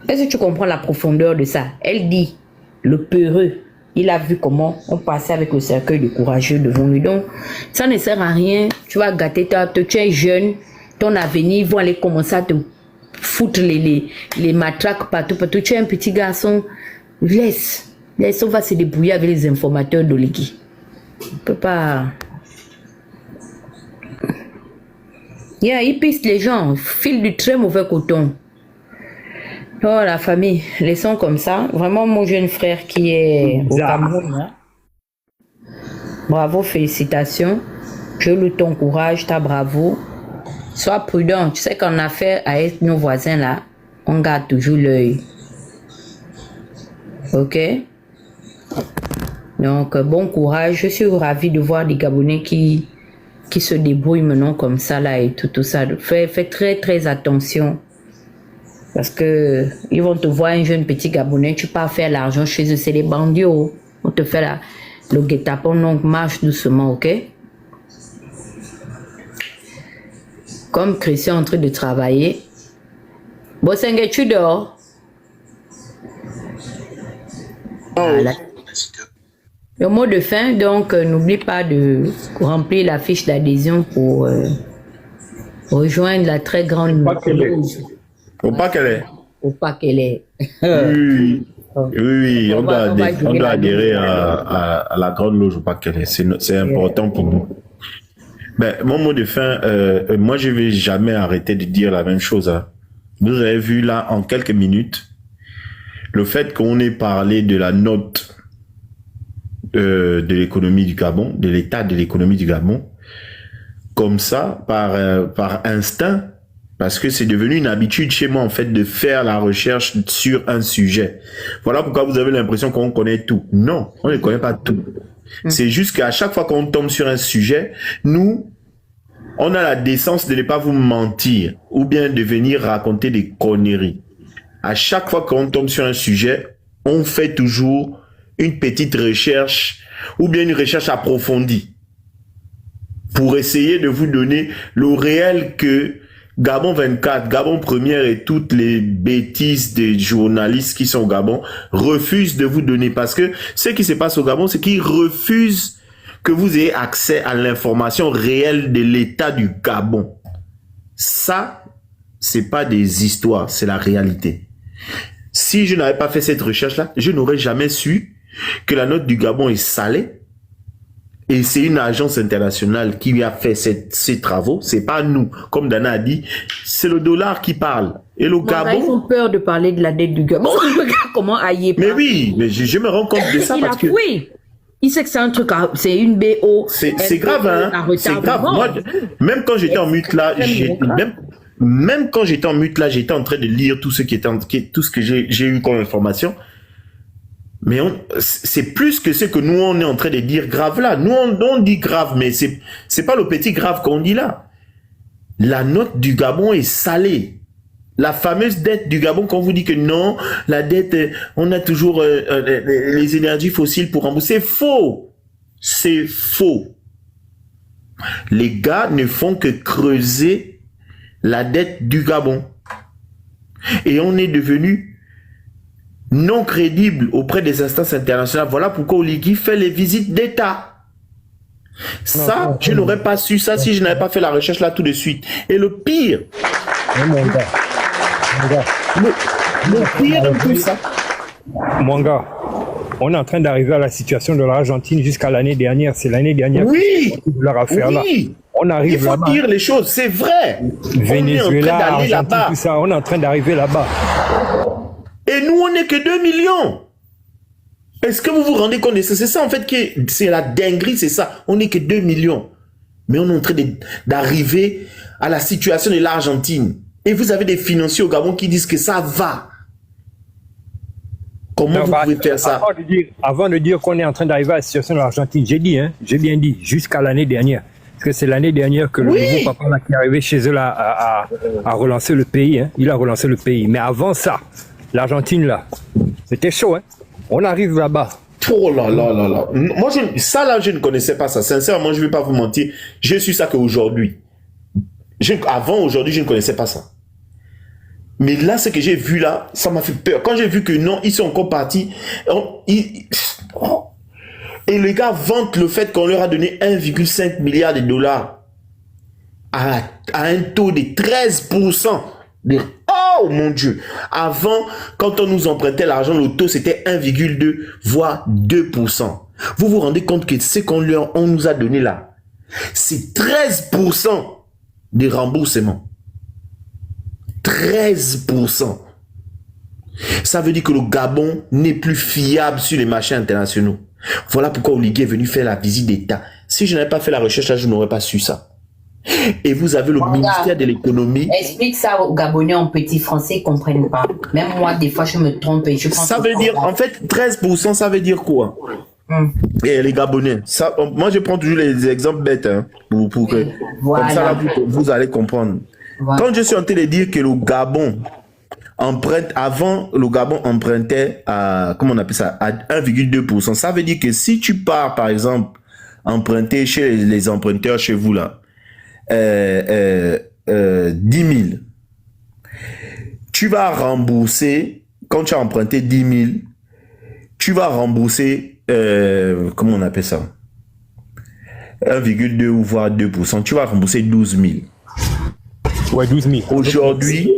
Est-ce que tu comprends la profondeur de ça? Elle dit, le peureux, il a vu comment on passait avec le cercueil du courageux devant lui. Donc, ça ne sert à rien. Tu vas gâter, tu es jeune, ton avenir, ils vont aller commencer à te foutre les matraques partout. Tu es un petit garçon, laisse, on va se débrouiller avec les informateurs d'Oligui. On ne peut pas... Ils pissent les gens, filent du très mauvais coton. Oh la famille, laissons comme ça. Vraiment mon jeune frère qui est au Cameroun. Hein? Bravo, félicitations. Je loue ton courage, ta bravo. Sois prudent. Tu sais qu'en affaire avec nos voisins là, on garde toujours l'œil. Ok? Donc bon courage. Je suis ravi de voir des Gabonais qui se débrouillent maintenant comme ça là et tout ça. Fais très attention. Parce que ils vont te voir un jeune petit Gabonais, tu pars faire l'argent chez eux, c'est les bandits. On te fait le guet-apens, donc marche doucement, ok? Comme Christian est en train de travailler. Bossenge, tu dors? Voilà. Le mot de fin, donc n'oublie pas de remplir la fiche d'adhésion pour rejoindre la très grande... Au Pas-Calais. Au Pas-Calais. Oui, on doit adhérer à la grande loge au Pas-Calais. C'est important pour nous. Ben, mon mot de fin, moi je vais jamais arrêter de dire la même chose. Hein. Vous avez vu là en quelques minutes le fait qu'on ait parlé de la note de l'économie du Gabon, de l'état de l'économie du Gabon, comme ça, par instinct. Parce que c'est devenu une habitude chez moi, en fait, de faire la recherche sur un sujet. Voilà pourquoi vous avez l'impression qu'on connaît tout. Non, on ne connaît pas tout. C'est juste qu'à chaque fois qu'on tombe sur un sujet, nous, on a la décence de ne pas vous mentir ou bien de venir raconter des conneries. À chaque fois qu'on tombe sur un sujet, on fait toujours une petite recherche ou bien une recherche approfondie pour essayer de vous donner le réel que Gabon 24, Gabon Première et toutes les bêtises des journalistes qui sont au Gabon refusent de vous donner. Parce que ce qui se passe au Gabon, c'est qu'ils refusent que vous ayez accès à l'information réelle de l'état du Gabon. Ça, c'est pas des histoires, c'est la réalité. Si je n'avais pas fait cette recherche-là, je n'aurais jamais su que la note du Gabon est salée. Et c'est une agence internationale qui a fait ces travaux. C'est pas nous. Comme Dana a dit, c'est le dollar qui parle. Et le Gabon... Ils ont peur de parler de la dette du Gabon. Comment Aïe Mais oui, mais je me rends compte de ça parce que... Oui. Il sait que c'est un truc, c'est une BO. C'est grave, hein. C'est grave. Moi, même quand j'étais en mute là, même quand j'étais en mute là, j'étais en train de lire tout ce que j'ai eu comme information. Mais c'est plus que ce que nous, on est en train de dire grave là. Nous, on dit grave, mais c'est pas le petit grave qu'on dit là. La note du Gabon est salée. La fameuse dette du Gabon, quand on vous dit que non, la dette, on a toujours les énergies fossiles pour rembourser. C'est faux. C'est faux. Les gars ne font que creuser la dette du Gabon. Et on est devenu non crédible auprès des instances internationales. Voilà pourquoi Oligui fait les visites d'État. Ça, je n'aurais pas su ça si je n'avais pas fait la recherche là tout de suite. Et le pire, le pire de tout ça, mon gars, on est en train d'arriver à la situation de l'Argentine jusqu'à l'année dernière. C'est l'année dernière que leur affaire là. On arrive là-bas. Il faut dire les choses, c'est vrai. Venezuela, Argentine, tout ça, on est en train d'arriver là-bas. Et nous, on n'est que 2 millions. Est-ce que vous vous rendez compte de ça? C'est ça en fait que c'est la dinguerie, c'est ça. On n'est que 2 millions. Mais on est en train d'arriver à la situation de l'Argentine. Et vous avez des financiers au Gabon qui disent que ça va. Comment vous pouvez faire ça? Avant de dire qu'on est en train d'arriver à la situation de l'Argentine, j'ai bien dit, jusqu'à l'année dernière. Parce que c'est l'année dernière que le nouveau papa là, qui est arrivé chez eux là, a relancé le pays. Hein. Il a relancé le pays. Mais avant ça, l'Argentine là, c'était chaud. Hein. On arrive là-bas. Oh là là là là. Moi, ça là, je ne connaissais pas ça. Sincèrement, je ne vais pas vous mentir. Je suis ça qu'aujourd'hui. Avant, aujourd'hui, je ne connaissais pas ça. Mais là, ce que j'ai vu là, ça m'a fait peur. Quand j'ai vu que non, ils sont encore partis. Et les gars vantent le fait qu'on leur a donné 1,5 milliard de dollars à un taux de 13%. Oh mon Dieu! Avant, quand on nous empruntait l'argent, le taux c'était 1,2 voire 2%. Vous vous rendez compte que ce qu'on nous a donné là, c'est 13% de remboursement. 13%. Ça veut dire que le Gabon n'est plus fiable sur les marchés internationaux. Voilà pourquoi Oligui est venu faire la visite d'État. Si je n'avais pas fait la recherche, là, je n'aurais pas su ça. Et vous avez le ministère de l'économie. Explique ça aux Gabonais en petit français, ils ne comprennent pas. Même moi, des fois, je me trompe et je pense. Ça veut dire, en fait, 13%, ça veut dire quoi? Et les Gabonais, ça, moi je prends toujours les exemples bêtes, hein, pour que, voilà. Comme ça là, vous allez comprendre. Voilà. Quand je suis en train de dire que le Gabon emprunte, avant le Gabon empruntait à, comment on appelle ça, à 1,2%, ça veut dire que si tu pars par exemple emprunter chez les emprunteurs chez vous là, 10 000, tu vas rembourser, quand tu as emprunté 10 000, tu vas rembourser, comment on appelle ça, 1,2 ou voire 2%, tu vas rembourser 12 000. Ouais, 12 000. Aujourd'hui,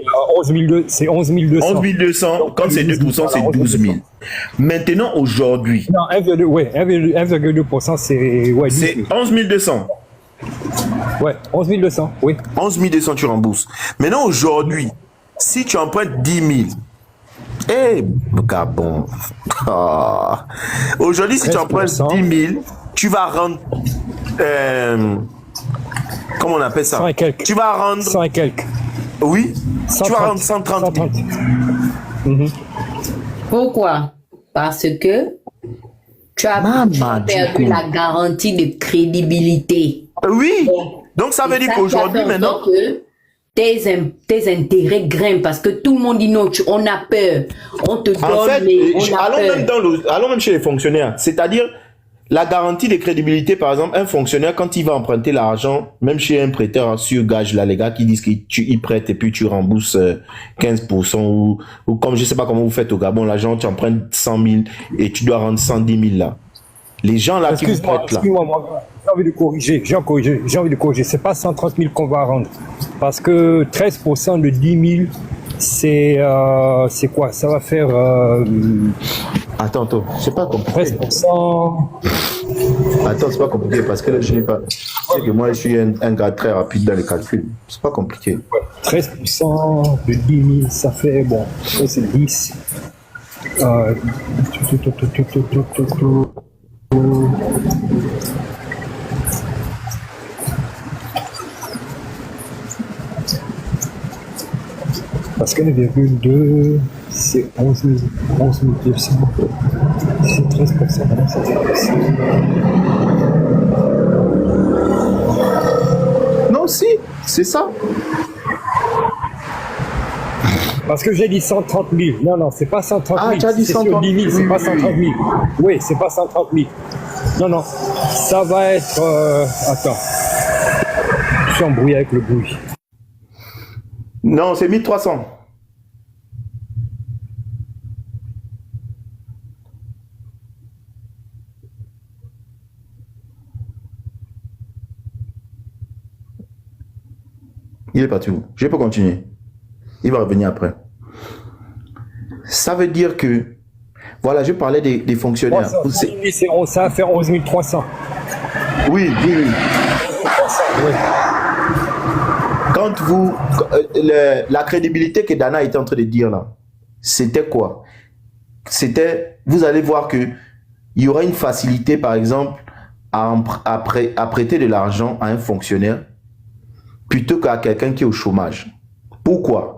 c'est 11 200. 11 200, quand c'est 2%, c'est 12 000. Maintenant, aujourd'hui. Non, 1,2%, c'est. Ouais, c'est 11 200. Ouais, 11 200, oui. 11 200, tu rembourses. Maintenant, aujourd'hui, si tu empruntes 10 000, Gabon. Aujourd'hui, si tu empruntes 10 000, tu vas rendre. Comment on appelle ça? 100 et quelques. Tu vas rendre. 100 et quelques. Oui, 130. tu vas rendre 130 000. Pourquoi? Parce que tu as perdu la garantie de crédibilité. Oui. Donc ça veut dire qu'aujourd'hui, maintenant. Tes intérêts grimpent parce que tout le monde dit non, on a peur. On te donne, en fait, mais on a peur. Allons même chez les fonctionnaires. C'est-à-dire, la garantie de crédibilité, par exemple, un fonctionnaire, quand il va emprunter l'argent, même chez un prêteur sur gage, là, les gars qui disent qu'ils prêtent et puis tu rembourses 15% ou comme je sais pas comment vous faites au Gabon, l'argent, tu empruntes 100 000 et tu dois rendre 110 000 là. Les gens là qui vous prêtent là. Excuse-moi, j'ai envie de corriger. C'est pas 130 000 qu'on va rendre. Parce que 13% de 10 000, c'est quoi? Ça va faire... Attends, c'est pas compliqué. 13%. Attends, c'est pas compliqué parce que là, je n'ai pas. C'est que moi, je suis un gars très rapide dans les calculs. C'est pas compliqué. 13% de 10 000, ça fait, bon, ça c'est 10. Parce que 1,2, c'est 11 200. C'est 13%, maintenant ça fait possible. Non, si, c'est ça. Parce que j'ai dit 130 000. Non, c'est pas 130 000. Ah, tu as dit 130 000. C'est sur 10 000, c'est pas 130 000. Oui, c'est pas 130 000. Non, ça va être... Attends. Je suis embrouillé avec le bruit. Non, c'est 1300. Il est parti où? Je peux continuer. Il va revenir après. Ça veut dire que Voilà, je parlais des fonctionnaires. 370 euros, ça va faire 11 300. Oui. Quand la crédibilité que Dana était en train de dire là, c'était quoi? C'était, vous allez voir que il y aura une facilité, par exemple, à prêter de l'argent à un fonctionnaire plutôt qu'à quelqu'un qui est au chômage. Pourquoi?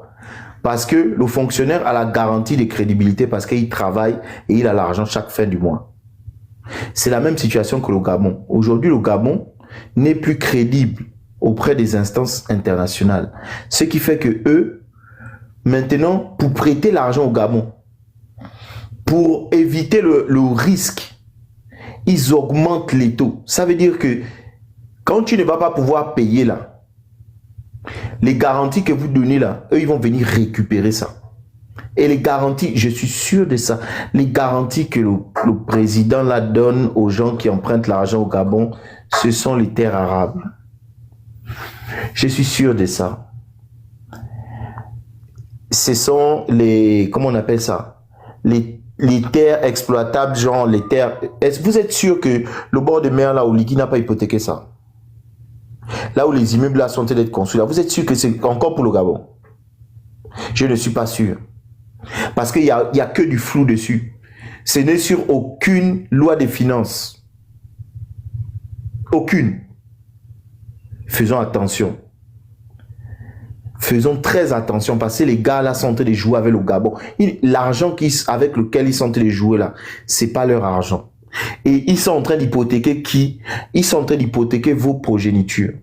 Parce que le fonctionnaire a la garantie de crédibilité parce qu'il travaille et il a l'argent chaque fin du mois. C'est la même situation que le Gabon. Aujourd'hui, le Gabon n'est plus crédible auprès des instances internationales. Ce qui fait que eux, maintenant, pour prêter l'argent au Gabon, pour éviter le risque, ils augmentent les taux. Ça veut dire que quand tu ne vas pas pouvoir payer là, les garanties que vous donnez là, eux, ils vont venir récupérer ça. Et les garanties, je suis sûr de ça, les garanties que le président là donne aux gens qui empruntent l'argent au Gabon, ce sont les terres arabes. Je suis sûr de ça. Ce sont les, comment on appelle ça? Les terres exploitables, genre les terres... Vous êtes sûr que le bord de mer là, au Ligui n'a pas hypothéqué ça? Là où les immeubles là sont en train d'être construits, là, vous êtes sûr que c'est encore pour le Gabon? Je ne suis pas sûr. Parce qu'il n'y a que du flou dessus. Ce n'est sur aucune loi des finances. Aucune. Faisons attention. Faisons très attention parce que les gars là sont en train de jouer avec le Gabon. L'argent avec lequel ils sont en train de jouer là, c'est pas leur argent. Et ils sont en train d'hypothéquer qui? Ils sont en train d'hypothéquer vos progénitures.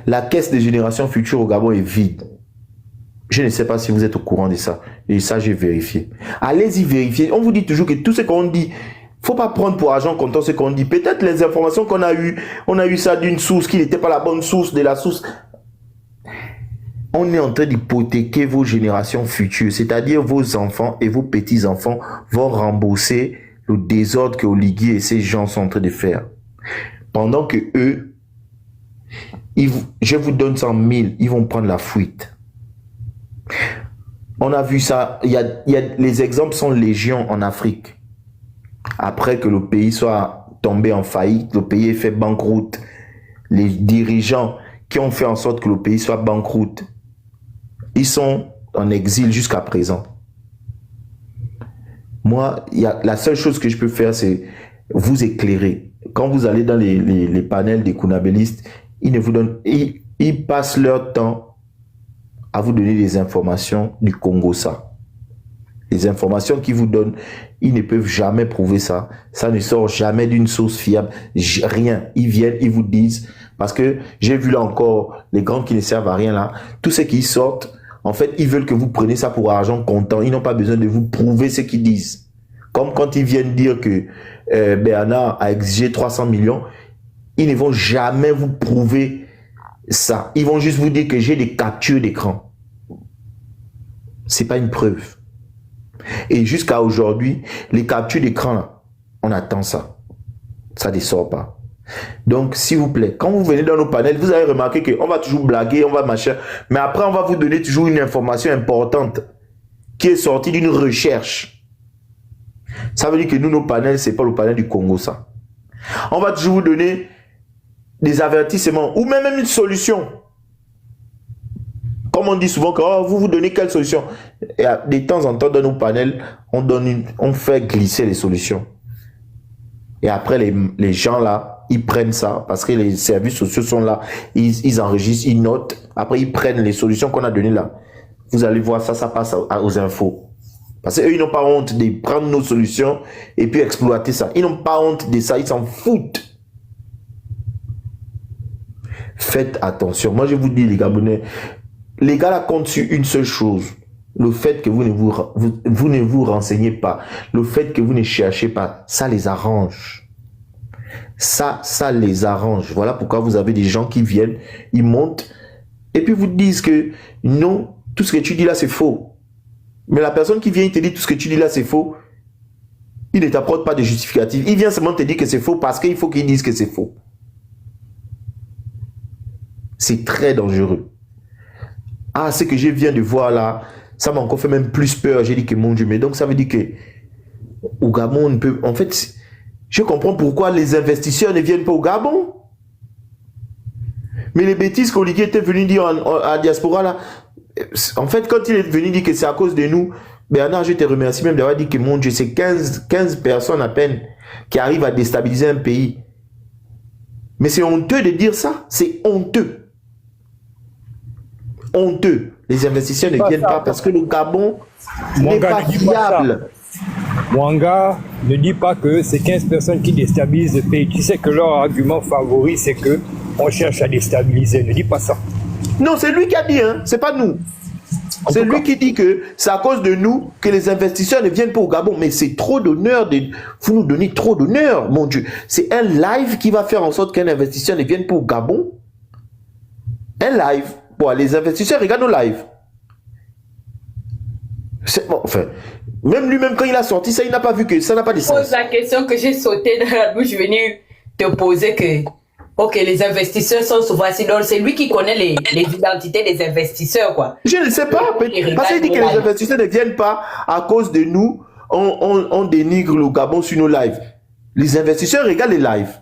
La caisse des générations futures au Gabon est vide. Je ne sais pas si vous êtes au courant de ça. Et ça, j'ai vérifié. Allez-y vérifier. On vous dit toujours que tout ce qu'on dit, faut pas prendre pour argent comptant ce qu'on dit. Peut-être les informations qu'on a eues, on a eu ça d'une source qui n'était pas la bonne source de la source. On est en train d'hypothéquer vos générations futures, c'est-à-dire vos enfants et vos petits-enfants vont rembourser le désordre que Oligui et ces gens sont en train de faire. Pendant que eux, je vous donne 100 000, ils vont prendre la fuite. On a vu ça, les exemples sont légion en Afrique. Après que le pays soit tombé en faillite, le pays est fait banqueroute, les dirigeants qui ont fait en sorte que le pays soit banqueroute, ils sont en exil jusqu'à présent. Moi, la seule chose que je peux faire, c'est vous éclairer. Quand vous allez dans les panels des Kounabélistes, ils passent leur temps à vous donner des informations du Congo, ça. Les informations qu'ils vous donnent, ils ne peuvent jamais prouver ça. Ça ne sort jamais d'une source fiable. Rien. Ils viennent, ils vous disent. Parce que j'ai vu là encore les grands qui ne servent à rien là. Tous ceux qui sortent, en fait, ils veulent que vous preniez ça pour argent comptant. Ils n'ont pas besoin de vous prouver ce qu'ils disent. Comme quand ils viennent dire que Bernard a exigé 300 millions, ils ne vont jamais vous prouver ça. Ils vont juste vous dire que j'ai des captures d'écran. C'est pas une preuve. Et jusqu'à aujourd'hui, les captures d'écran, là, on attend ça. Ça ne sort pas. Donc, s'il vous plaît, quand vous venez dans nos panels, vous avez remarqué qu'on va toujours blaguer, on va machin, mais après, on va vous donner toujours une information importante qui est sortie d'une recherche. Ça veut dire que nous, nos panels, c'est pas le panel du Congo, ça. On va toujours vous donner des avertissements ou même une solution. Comme on dit souvent que vous vous donnez quelle solution? Et de temps en temps, dans nos panels, on fait glisser les solutions. Et après, les gens là, ils prennent ça parce que les services sociaux sont là, ils enregistrent, ils notent. Après, ils prennent les solutions qu'on a données là. Vous allez voir ça, ça passe aux infos. Parce qu'eux, ils n'ont pas honte de prendre nos solutions et puis exploiter ça. Ils n'ont pas honte de ça, ils s'en foutent. Faites attention. Moi, je vous dis, les Gabonais, les gars là comptent sur une seule chose. Le fait que vous ne vous renseignez pas, le fait que vous ne cherchez pas, ça les arrange. Ça les arrange. Voilà pourquoi vous avez des gens qui viennent, ils montent, et puis vous disent que non, tout ce que tu dis là, c'est faux. Mais la personne qui vient, il te dit tout ce que tu dis là, c'est faux. Il ne t'apporte pas de justificatif. Il vient seulement te dire que c'est faux parce qu'il faut qu'il dise que c'est faux. C'est très dangereux. Ah, ce que je viens de voir là, Ça m'a encore fait même plus peur. J'ai dit que mon Dieu, mais donc ça veut dire que au Gabon, on peut... En fait, je comprends pourquoi les investisseurs ne viennent pas au Gabon. Mais les bêtises qu'Olivier était venu dire à Diaspora, là, en fait, quand il est venu dire que c'est à cause de nous, Bernard, je te remercie même d'avoir dit que mon Dieu, c'est 15 personnes à peine qui arrivent à déstabiliser un pays. Mais c'est honteux de dire ça. C'est honteux. Honteux. Les investisseurs ne viennent pas parce que le Gabon n'est pas viable. Mwanga ne dit pas que c'est 15 personnes qui déstabilisent le pays. Tu sais que leur argument favori, c'est que on cherche à déstabiliser. Ne dis pas ça. Non, c'est lui qui a dit, hein. C'est pas nous. C'est lui qui dit que c'est à cause de nous que les investisseurs ne viennent pas au Gabon. Mais c'est trop d'honneur. Vous nous donnez trop d'honneur, mon Dieu. C'est un live qui va faire en sorte qu'un investisseur ne vienne pas au Gabon. Un live. Bon, les investisseurs regardent nos lives. Bon, enfin, même lui-même, quand il a sorti ça, il n'a pas vu que ça n'a pas de sens. Pose la question que j'ai sauté dans la bouche, je suis venu te poser que, ok, les investisseurs sont souvent assis, donc c'est lui qui connaît les identités des investisseurs, quoi. Je ne sais pas, parce qu'il dit que les investisseurs ne viennent pas à cause de nous, on dénigre le Gabon sur nos lives. Les investisseurs regardent les lives.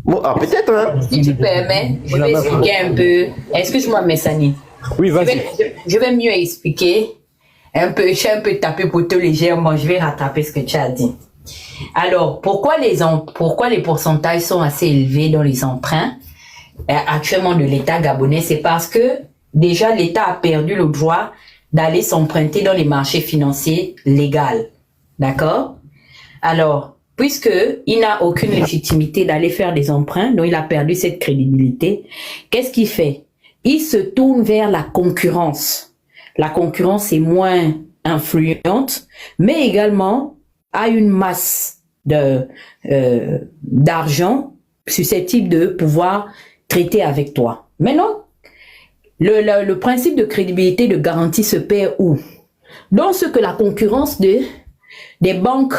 Bon, ah, peut-être, hein. Si tu permets, je vais expliquer un peu. Excuse-moi, Messani. Oui, vas-y. Je vais mieux expliquer. Un peu, je suis un peu tapé pour te légèrement. Je vais rattraper ce que tu as dit. Alors, pourquoi les pourcentages sont assez élevés dans les emprunts actuellement de l'État gabonais? C'est parce que déjà l'État a perdu le droit d'aller s'emprunter dans les marchés financiers légaux. D'accord? Alors, puisqu'il n'a aucune légitimité d'aller faire des emprunts, donc il a perdu cette crédibilité, qu'est-ce qu'il fait? Il se tourne vers la concurrence. La concurrence est moins influente, mais également a une masse d'argent susceptible de pouvoir traiter avec toi. Maintenant, le principe de crédibilité, de garantie se perd où? Dans ce que la concurrence des banques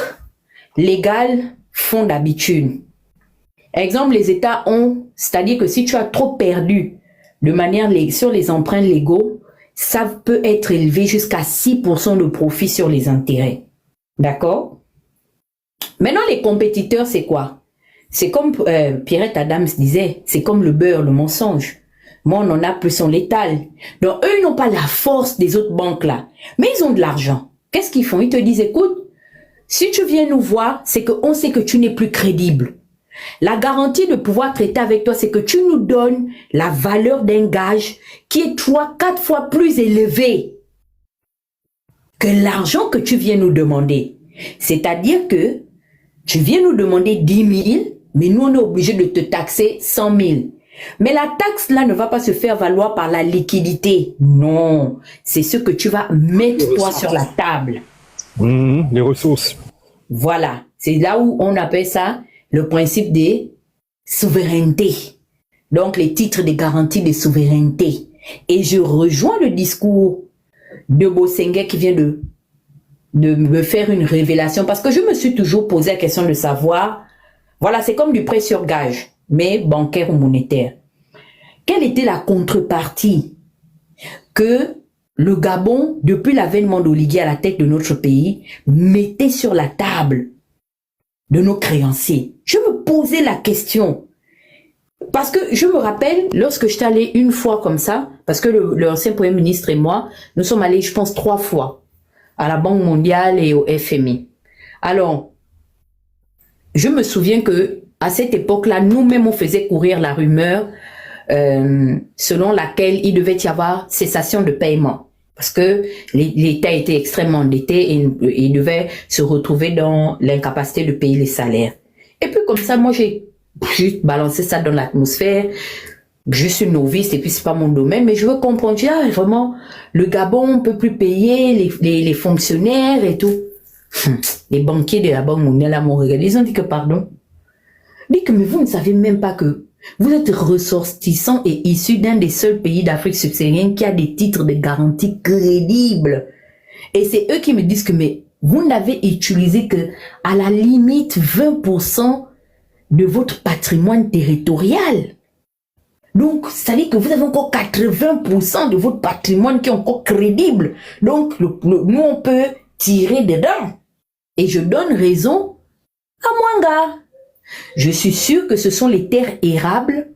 légales font d'habitude. Exemple, les États ont, c'est-à-dire que si tu as trop perdu de manière sur les emprunts légaux, ça peut être élevé jusqu'à 6% de profit sur les intérêts. D'accord? Maintenant, les compétiteurs, c'est quoi? C'est comme Pierrette Adams disait, c'est comme le beurre, le mensonge. Moi, on en a plus, on l'étale. Donc, eux, ils n'ont pas la force des autres banques là, mais ils ont de l'argent. Qu'est-ce qu'ils font? Ils te disent, écoute, si tu viens nous voir, c'est qu'on sait que tu n'es plus crédible. La garantie de pouvoir traiter avec toi, c'est que tu nous donnes la valeur d'un gage qui est 3-4 fois plus élevée que l'argent que tu viens nous demander. C'est-à-dire que tu viens nous demander 10 000, mais nous, on est obligé de te taxer 100 000. Mais la taxe, là, ne va pas se faire valoir par la liquidité. Non, c'est ce que tu vas mettre, toi, sur la table. Les ressources. Voilà, c'est là où on appelle ça le principe des souverainetés. Donc, les titres de garantie de souveraineté. Et je rejoins le discours de Bosengue qui vient de me faire une révélation parce que je me suis toujours posé la question de savoir, voilà, c'est comme du prêt sur gage, mais bancaire ou monétaire. Quelle était la contrepartie que le Gabon, depuis l'avènement d'Oligui à la tête de notre pays, mettait sur la table de nos créanciers? Je me posais la question. Parce que je me rappelle, lorsque j'étais allée une fois comme ça, parce que l'ancien Premier ministre et moi, nous sommes allés, je pense, 3 fois à la Banque mondiale et au FMI. Alors, je me souviens que à cette époque-là, nous-mêmes, on faisait courir la rumeur selon laquelle il devait y avoir cessation de paiement. Parce que l'État était extrêmement endetté et il devait se retrouver dans l'incapacité de payer les salaires. Et puis comme ça, moi j'ai juste balancé ça dans l'atmosphère. Je suis novice et puis c'est pas mon domaine, mais je veux comprendre, vraiment, le Gabon ne peut plus payer les fonctionnaires et tout. Les banquiers de la Banque mondiale m'ont regardé, ils ont dit que pardon. Dit que mais vous ne savez même pas que vous êtes ressortissant et issu d'un des seuls pays d'Afrique subsaharienne qui a des titres de garantie crédibles. Et c'est eux qui me disent que mais vous n'avez utilisé que à la limite 20% de votre patrimoine territorial. Donc, ça veut dire que vous avez encore 80% de votre patrimoine qui est encore crédible. Donc, nous, on peut tirer dedans. Et je donne raison à Mwanga. Je suis sûr que ce sont les terres érables,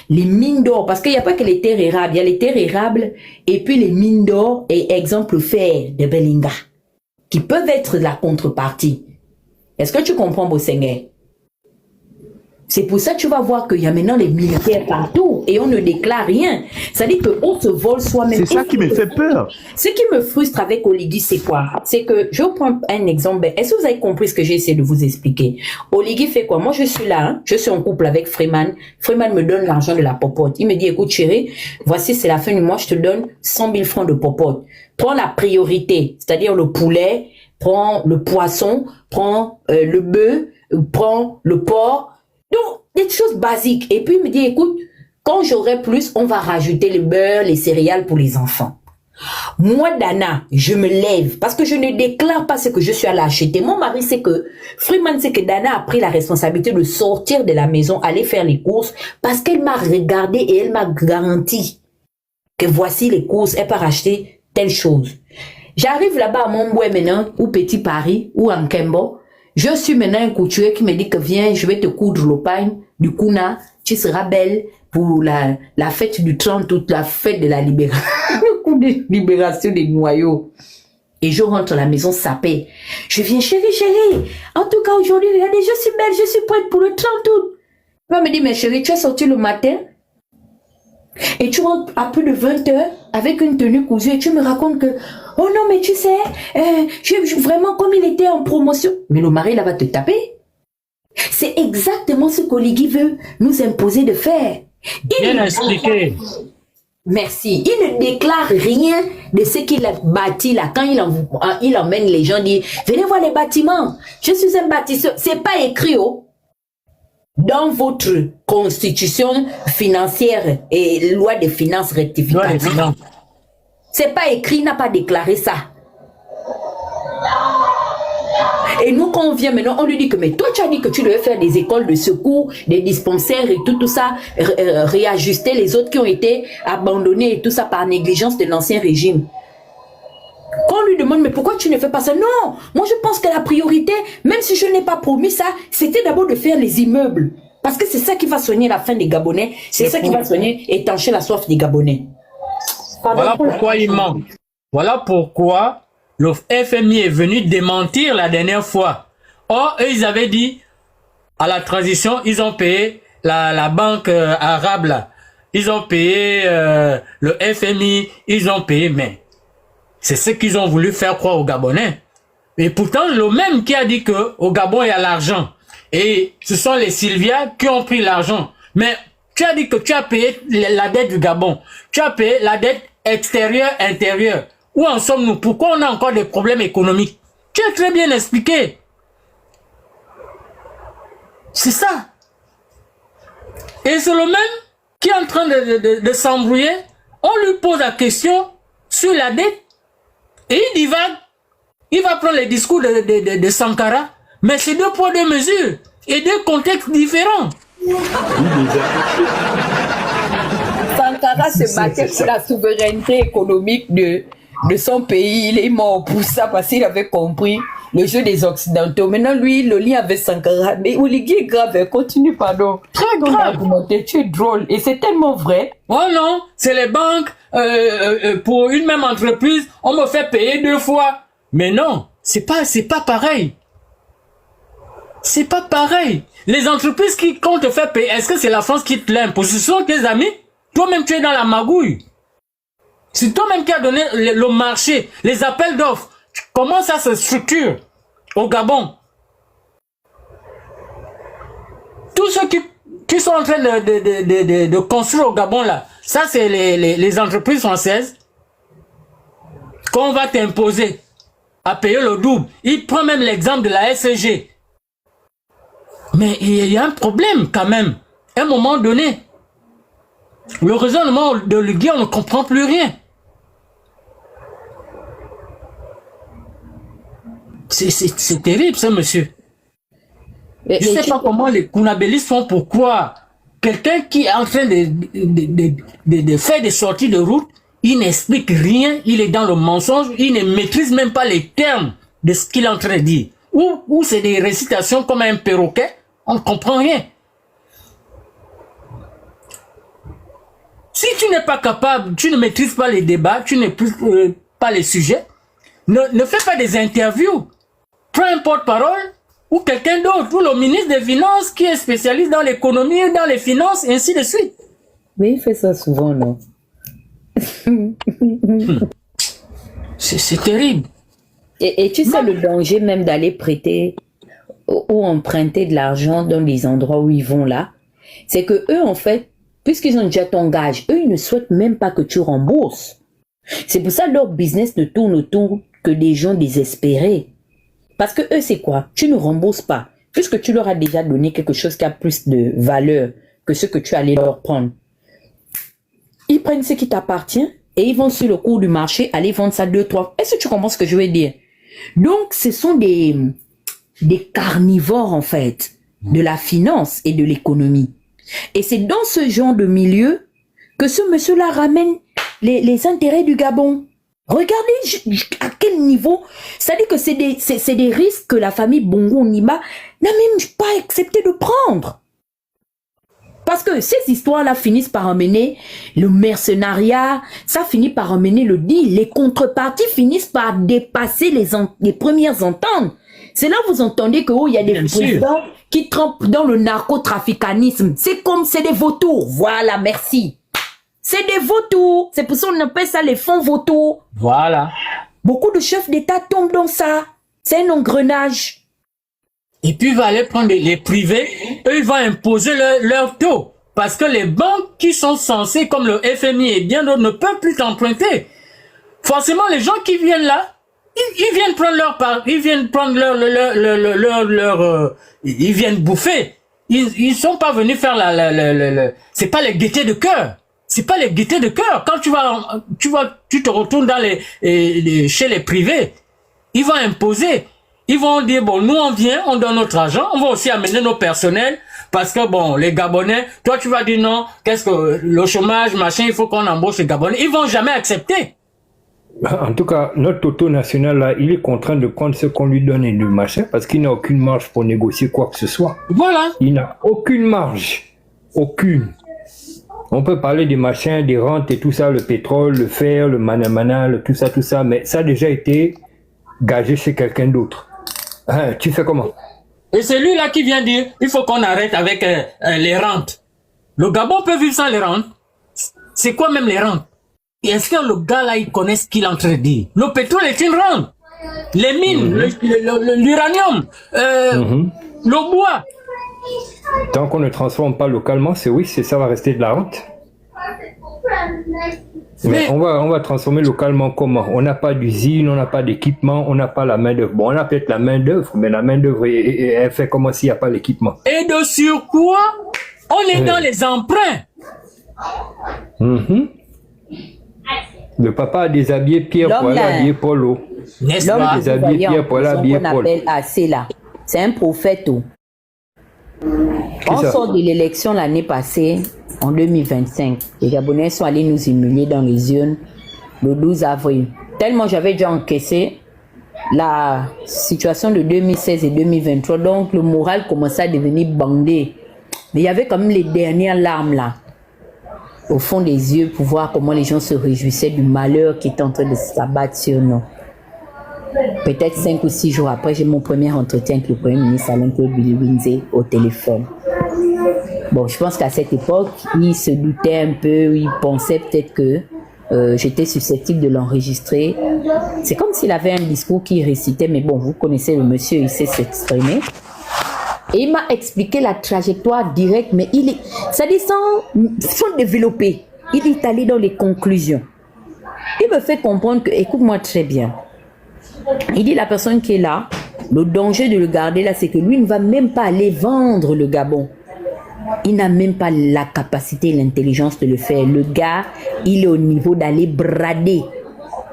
les mines d'or, parce qu'il n'y a pas que les terres érables, il y a les terres érables et puis les mines d'or et exemple fer de Belinga, qui peuvent être la contrepartie. Est-ce que tu comprends, Bosengue? C'est pour ça que tu vas voir qu'il y a maintenant les militaires partout et on ne déclare rien. Ça dit qu'on se vole soi-même. C'est ça qui me fait peur. Ce qui me frustre avec Oligui, c'est quoi? C'est que, je prends un exemple. Est-ce que vous avez compris ce que j'ai essayé de vous expliquer? Oligui fait quoi? Moi, je suis là, hein? Je suis en couple avec Freeman. Freeman me donne l'argent de la popote. Il me dit, écoute chérie, voici, c'est la fin du mois, je te donne 100 000 francs de popote. Prends la priorité, c'est-à-dire le poulet, prends le poisson, prends le bœuf, prends le porc. Donc, des choses basiques. Et puis, il me dit, écoute, quand j'aurai plus, on va rajouter le beurre, les céréales pour les enfants. Moi, Dana, je me lève parce que je ne déclare pas ce que je suis allée acheter. Mon mari sait que, Freeman sait que Dana a pris la responsabilité de sortir de la maison, aller faire les courses parce qu'elle m'a regardé et elle m'a garanti que voici les courses, elle peut racheter telle chose. J'arrive là-bas à Montboué maintenant, ou Petit Paris, ou en Kembo. Je suis maintenant un couturier qui me dit que viens, je vais te coudre le pain du Kuna, tu seras belle pour la fête du 30 août, la fête de la libération des noyaux. Et je rentre à la maison sapée. Je viens, chérie, en tout cas aujourd'hui, regardez, je suis belle, je suis prête pour le 30 août. Elle me dit, mais chérie, tu es sortie le matin et tu rentres à plus de 20 heures avec une tenue cousue et tu me racontes que oh non, mais tu sais, vraiment comme il était en promotion. Mais le mari, là, va te taper. C'est exactement ce qu'Oligui veut nous imposer de faire. Bien expliqué. Merci. Il ne déclare rien de ce qu'il a bâti là. Quand il emmène les gens, dit, venez voir les bâtiments. Je suis un bâtisseur. C'est pas écrit, dans votre constitution financière et loi de finances rectificative. C'est pas écrit, il n'a pas déclaré ça. Et nous, quand on vient maintenant, on lui dit que, mais toi, tu as dit que tu devais faire des écoles de secours, des dispensaires et tout ça, réajuster les autres qui ont été abandonnés et tout ça par négligence de l'ancien régime. Quand on lui demande, mais pourquoi tu ne fais pas ça? Non, moi je pense que la priorité, même si je n'ai pas promis ça, c'était d'abord de faire les immeubles. Parce que c'est ça qui va soigner la faim des Gabonais, c'est ça qui va soigner, étancher la soif des Gabonais. Voilà pourquoi il manque. Voilà pourquoi le FMI est venu démentir la dernière fois. Or, eux, ils avaient dit, à la transition, ils ont payé la banque arabe là. Ils ont payé le FMI, ils ont payé, mais c'est ce qu'ils ont voulu faire croire aux Gabonais. Et pourtant, le même qui a dit que au Gabon, il y a l'argent. Et ce sont les Sylvia qui ont pris l'argent. Mais tu as dit que tu as payé la dette du Gabon. Tu as payé la dette extérieure, intérieure. Où en sommes-nous? Pourquoi on a encore des problèmes économiques? Tu as très bien expliqué. C'est ça. Et c'est le même qui est en train de s'embrouiller. On lui pose la question sur la dette. Et il divague. Il va prendre les discours de Sankara. Mais c'est deux poids, deux mesures. Et deux contextes différents. Sankara se battait pour la souveraineté économique de son pays. Il est mort pour ça parce qu'il avait compris le jeu des Occidentaux. Maintenant, lui, le lien avec Sankara. Mais Oligui est grave. Continue, pardon. Très grave. Tu es drôle. Et c'est tellement vrai. Oh non, c'est les banques. Pour une même entreprise, on me fait payer deux fois. Mais non, c'est pas pareil. C'est pas pareil. Les entreprises qui comptent te faire payer, est-ce que c'est la France qui te l'impose? Ce sont tes amis? Toi-même, tu es dans la magouille. C'est toi-même qui as donné le marché, les appels d'offres. Comment ça se structure au Gabon? Tous ceux qui sont en train de construire au Gabon, là, ça, c'est les entreprises françaises qu'on va t'imposer à payer le double. Il prend même l'exemple de la SCG. Mais il y a un problème quand même. À un moment donné, le raisonnement de Oligui, on ne comprend plus rien. C'est terrible, ça, monsieur. Je ne sais pas comment les Kounabélistes font. Pourquoi quelqu'un qui est en train de faire des sorties de route, il n'explique rien, il est dans le mensonge, il ne maîtrise même pas les termes de ce qu'il est en train de dire. Ou c'est des récitations comme un perroquet, on ne comprend rien. Si tu n'es pas capable, tu ne maîtrises pas les débats, tu ne maîtrises pas les sujets, ne fais pas des interviews. Prends un porte-parole ou quelqu'un d'autre, ou le ministre des Finances qui est spécialiste dans l'économie, dans les finances, et ainsi de suite. Mais il fait ça souvent, non? C'est terrible. Et tu sais le danger même d'aller prêter ou emprunter de l'argent dans les endroits où ils vont là, c'est que eux en fait, puisqu'ils ont déjà ton gage, eux ils ne souhaitent même pas que tu rembourses. C'est pour ça que leur business ne tourne autour que des gens désespérés. Parce que eux c'est quoi? Tu ne rembourses pas, puisque tu leur as déjà donné quelque chose qui a plus de valeur que ce que tu allais leur prendre. Ils prennent ce qui t'appartient et ils vont sur le cours du marché aller vendre ça 2-3. Est-ce que tu comprends ce que je veux dire? Donc, ce sont des carnivores, en fait, de la finance et de l'économie. Et c'est dans ce genre de milieu que ce monsieur-là ramène les intérêts du Gabon. Regardez à quel niveau. C'est-à-dire que c'est des risques que la famille Bongo Onimba n'a même pas accepté de prendre. Parce que ces histoires-là finissent par amener le mercenariat, ça finit par amener le deal, les contreparties finissent par dépasser les premières ententes. C'est là que vous entendez que il y a des présidents qui trempent dans le narcotraficanisme. C'est comme, c'est des vautours. Voilà, merci. C'est des vautours. C'est pour ça qu'on appelle ça les fonds vautours. Voilà. Beaucoup de chefs d'État tombent dans ça. C'est un engrenage. Et puis, il va aller prendre les privés, eux, ils vont imposer leur taux. Parce que les banques qui sont censées, comme le FMI et bien d'autres, ne peuvent plus t'emprunter. Forcément, les gens qui viennent là, ils viennent prendre leur part, ils viennent prendre ils viennent bouffer. Ils sont pas venus faire c'est pas les gaietés de cœur. C'est pas les gaietés de cœur. Quand tu te retournes dans chez les privés, ils vont imposer. Ils vont dire, bon, nous on vient, on donne notre argent, on va aussi amener nos personnels, parce que bon, les Gabonais, toi tu vas dire non, qu'est-ce que le chômage, machin, il faut qu'on embauche les Gabonais. Ils vont jamais accepter. En tout cas, notre auto national là, il est contraint de prendre ce qu'on lui donne et le machin, parce qu'il n'a aucune marge pour négocier quoi que ce soit. Voilà. Il n'a aucune marge. Aucune. On peut parler des machins, des rentes et tout ça, le pétrole, le fer, le manamana, tout ça, mais ça a déjà été gagé chez quelqu'un d'autre. Hein, tu fais comment? Et c'est lui là qui vient dire, il faut qu'on arrête avec les rentes. Le Gabon peut vivre sans les rentes. C'est quoi même les rentes? Est-ce que le gars là, il connaît ce qu'il est en train de dire? Le pétrole est une rente. Les mines, l'uranium, le bois. Tant qu'on ne transforme pas localement, ça va rester de la rente. Mais on va transformer localement comment? On n'a pas d'usine, on n'a pas d'équipement, on n'a pas la main-d'œuvre. Bon, on a peut-être la main-d'œuvre, mais la main-d'œuvre, elle fait comment s'il n'y a pas l'équipement? Et de surcroît, on est dans les emprunts. Le papa a déshabillé Pierre pour aller habiller Paulo. N'est-ce pas? L'homme déshabillé Pierre pour aller habiller Paul. On appelle assez là. C'est un prophète. On sort de l'élection l'année passée, en 2025. Les Gabonais sont allés nous humilier dans les urnes le 12 avril. Tellement j'avais déjà encaissé la situation de 2016 et 2023. Donc le moral commençait à devenir bandé. Mais il y avait quand même les dernières larmes là, au fond des yeux, pour voir comment les gens se réjouissaient du malheur qui était en train de s'abattre sur nous. Peut-être 5 ou 6 jours après, j'ai mon premier entretien avec le Premier ministre Alain Claude Biliwinze au téléphone. Bon, je pense qu'à cette époque, il se doutait un peu, il pensait peut-être que j'étais susceptible de l'enregistrer. C'est comme s'il avait un discours qu'il récitait, mais bon, vous connaissez le monsieur, il sait s'exprimer. Et il m'a expliqué la trajectoire directe, mais ça descend sans développer. Il est allé dans les conclusions. Il me fait comprendre que, écoute-moi très bien, il dit la personne qui est là, le danger de le garder là, c'est que lui ne va même pas aller vendre le Gabon. Il n'a même pas la capacité et l'intelligence de le faire. Le gars, il est au niveau d'aller brader.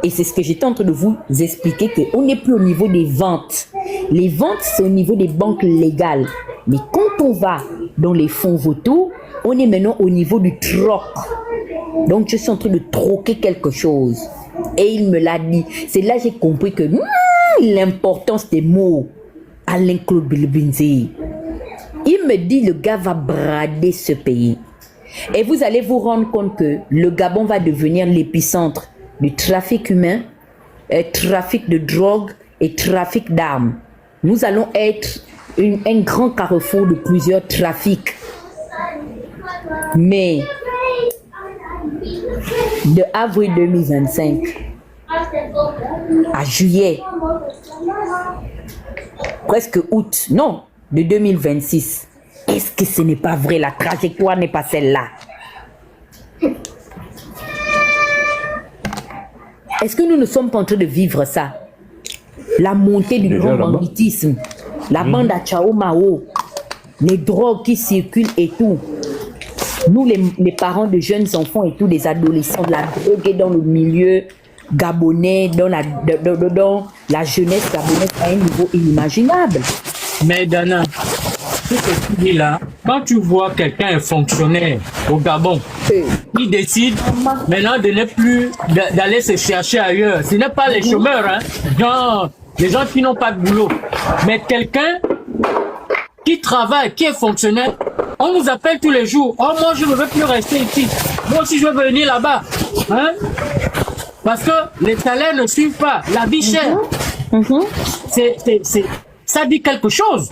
Et c'est ce que j'étais en train de vous expliquer, qu'on n'est plus au niveau des ventes. Les ventes, c'est au niveau des banques légales. Mais quand on va dans les fonds vautours, On est maintenant au niveau du troc. Donc, je suis en train de troquer quelque chose. Et il me l'a dit. C'est là que j'ai compris que l'importance des mots. Alain Claude Bilibinzi. Il me dit le gars va brader ce pays. Et vous allez vous rendre compte que le Gabon va devenir l'épicentre du trafic humain, trafic de drogue et trafic d'armes. Nous allons être un grand carrefour de plusieurs trafics. Mais de avril 2025 à juillet, presque août, non, de 2026, est-ce que ce n'est pas vrai? La trajectoire n'est pas celle-là. Est-ce que nous ne sommes pas en train de vivre ça? La montée du grand banditisme, la bande à Chao Mao, les drogues qui circulent et tout. Nous, les parents de jeunes enfants et tout, des adolescents, de la drogue dans le milieu gabonais, dans la jeunesse gabonaise à un niveau inimaginable. Mais Dana, tout ce que tu dis là, quand tu vois quelqu'un est fonctionnaire au Gabon, il décide maintenant de ne plus d'aller se chercher ailleurs. Ce n'est pas les chômeurs, hein, genre les gens qui n'ont pas de boulot, mais quelqu'un qui travaille, qui est fonctionnaire. On nous appelle tous les jours. Oh, moi, je ne veux plus rester ici. Moi aussi, je veux venir là-bas. Hein? Parce que les salaires ne suivent pas. La vie chère. Ça dit quelque chose.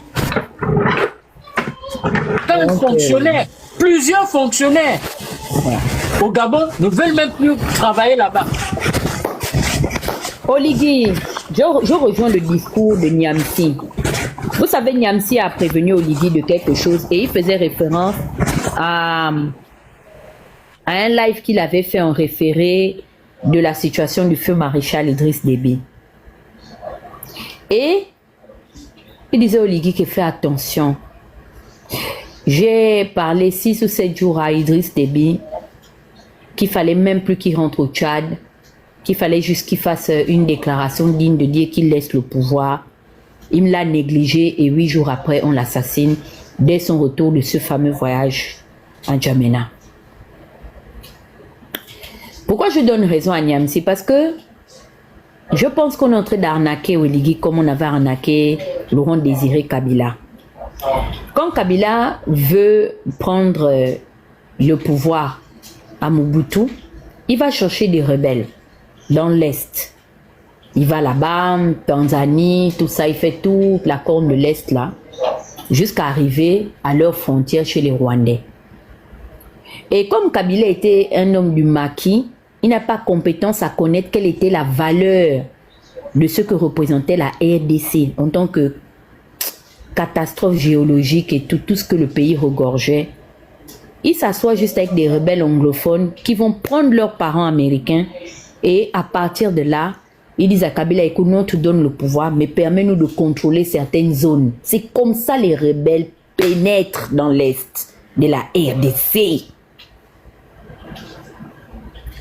Un fonctionnaire, plusieurs fonctionnaires au Gabon ne veulent même plus travailler là-bas. Oligui, je rejoins le discours de Niamsi. Vous savez, Niamsi a prévenu Oligui de quelque chose et il faisait référence à un live qu'il avait fait en référé de la situation du feu maréchal Idriss Déby. Et il disait à Oligui qu'il fait attention. J'ai parlé 6 ou 7 jours à Idriss Déby qu'il fallait même plus qu'il rentre au Tchad, qu'il fallait juste qu'il fasse une déclaration digne de dire qu'il laisse le pouvoir. Il me l'a négligé et 8 jours après, on l'assassine dès son retour de ce fameux voyage en N'Djamena. Pourquoi je donne raison à Niamsi? Parce que je pense qu'on est en train d'arnaquer Oligui comme on avait arnaqué Laurent Désiré Kabila. Quand Kabila veut prendre le pouvoir à Mobutu, il va chercher des rebelles dans l'Est. Il va là-bas, Tanzanie, tout ça, il fait toute la corne de l'Est là, jusqu'à arriver à leur frontière chez les Rwandais. Et comme Kabila était un homme du maquis, il n'a pas compétence à connaître quelle était la valeur de ce que représentait la RDC en tant que catastrophe géologique et tout ce que le pays regorgeait. Il s'assoit juste avec des rebelles anglophones qui vont prendre leurs parents américains et à partir de là, ils disent à Kabila, écoute, nous on te donne le pouvoir, mais permets-nous de contrôler certaines zones. C'est comme ça les rebelles pénètrent dans l'Est de la RDC.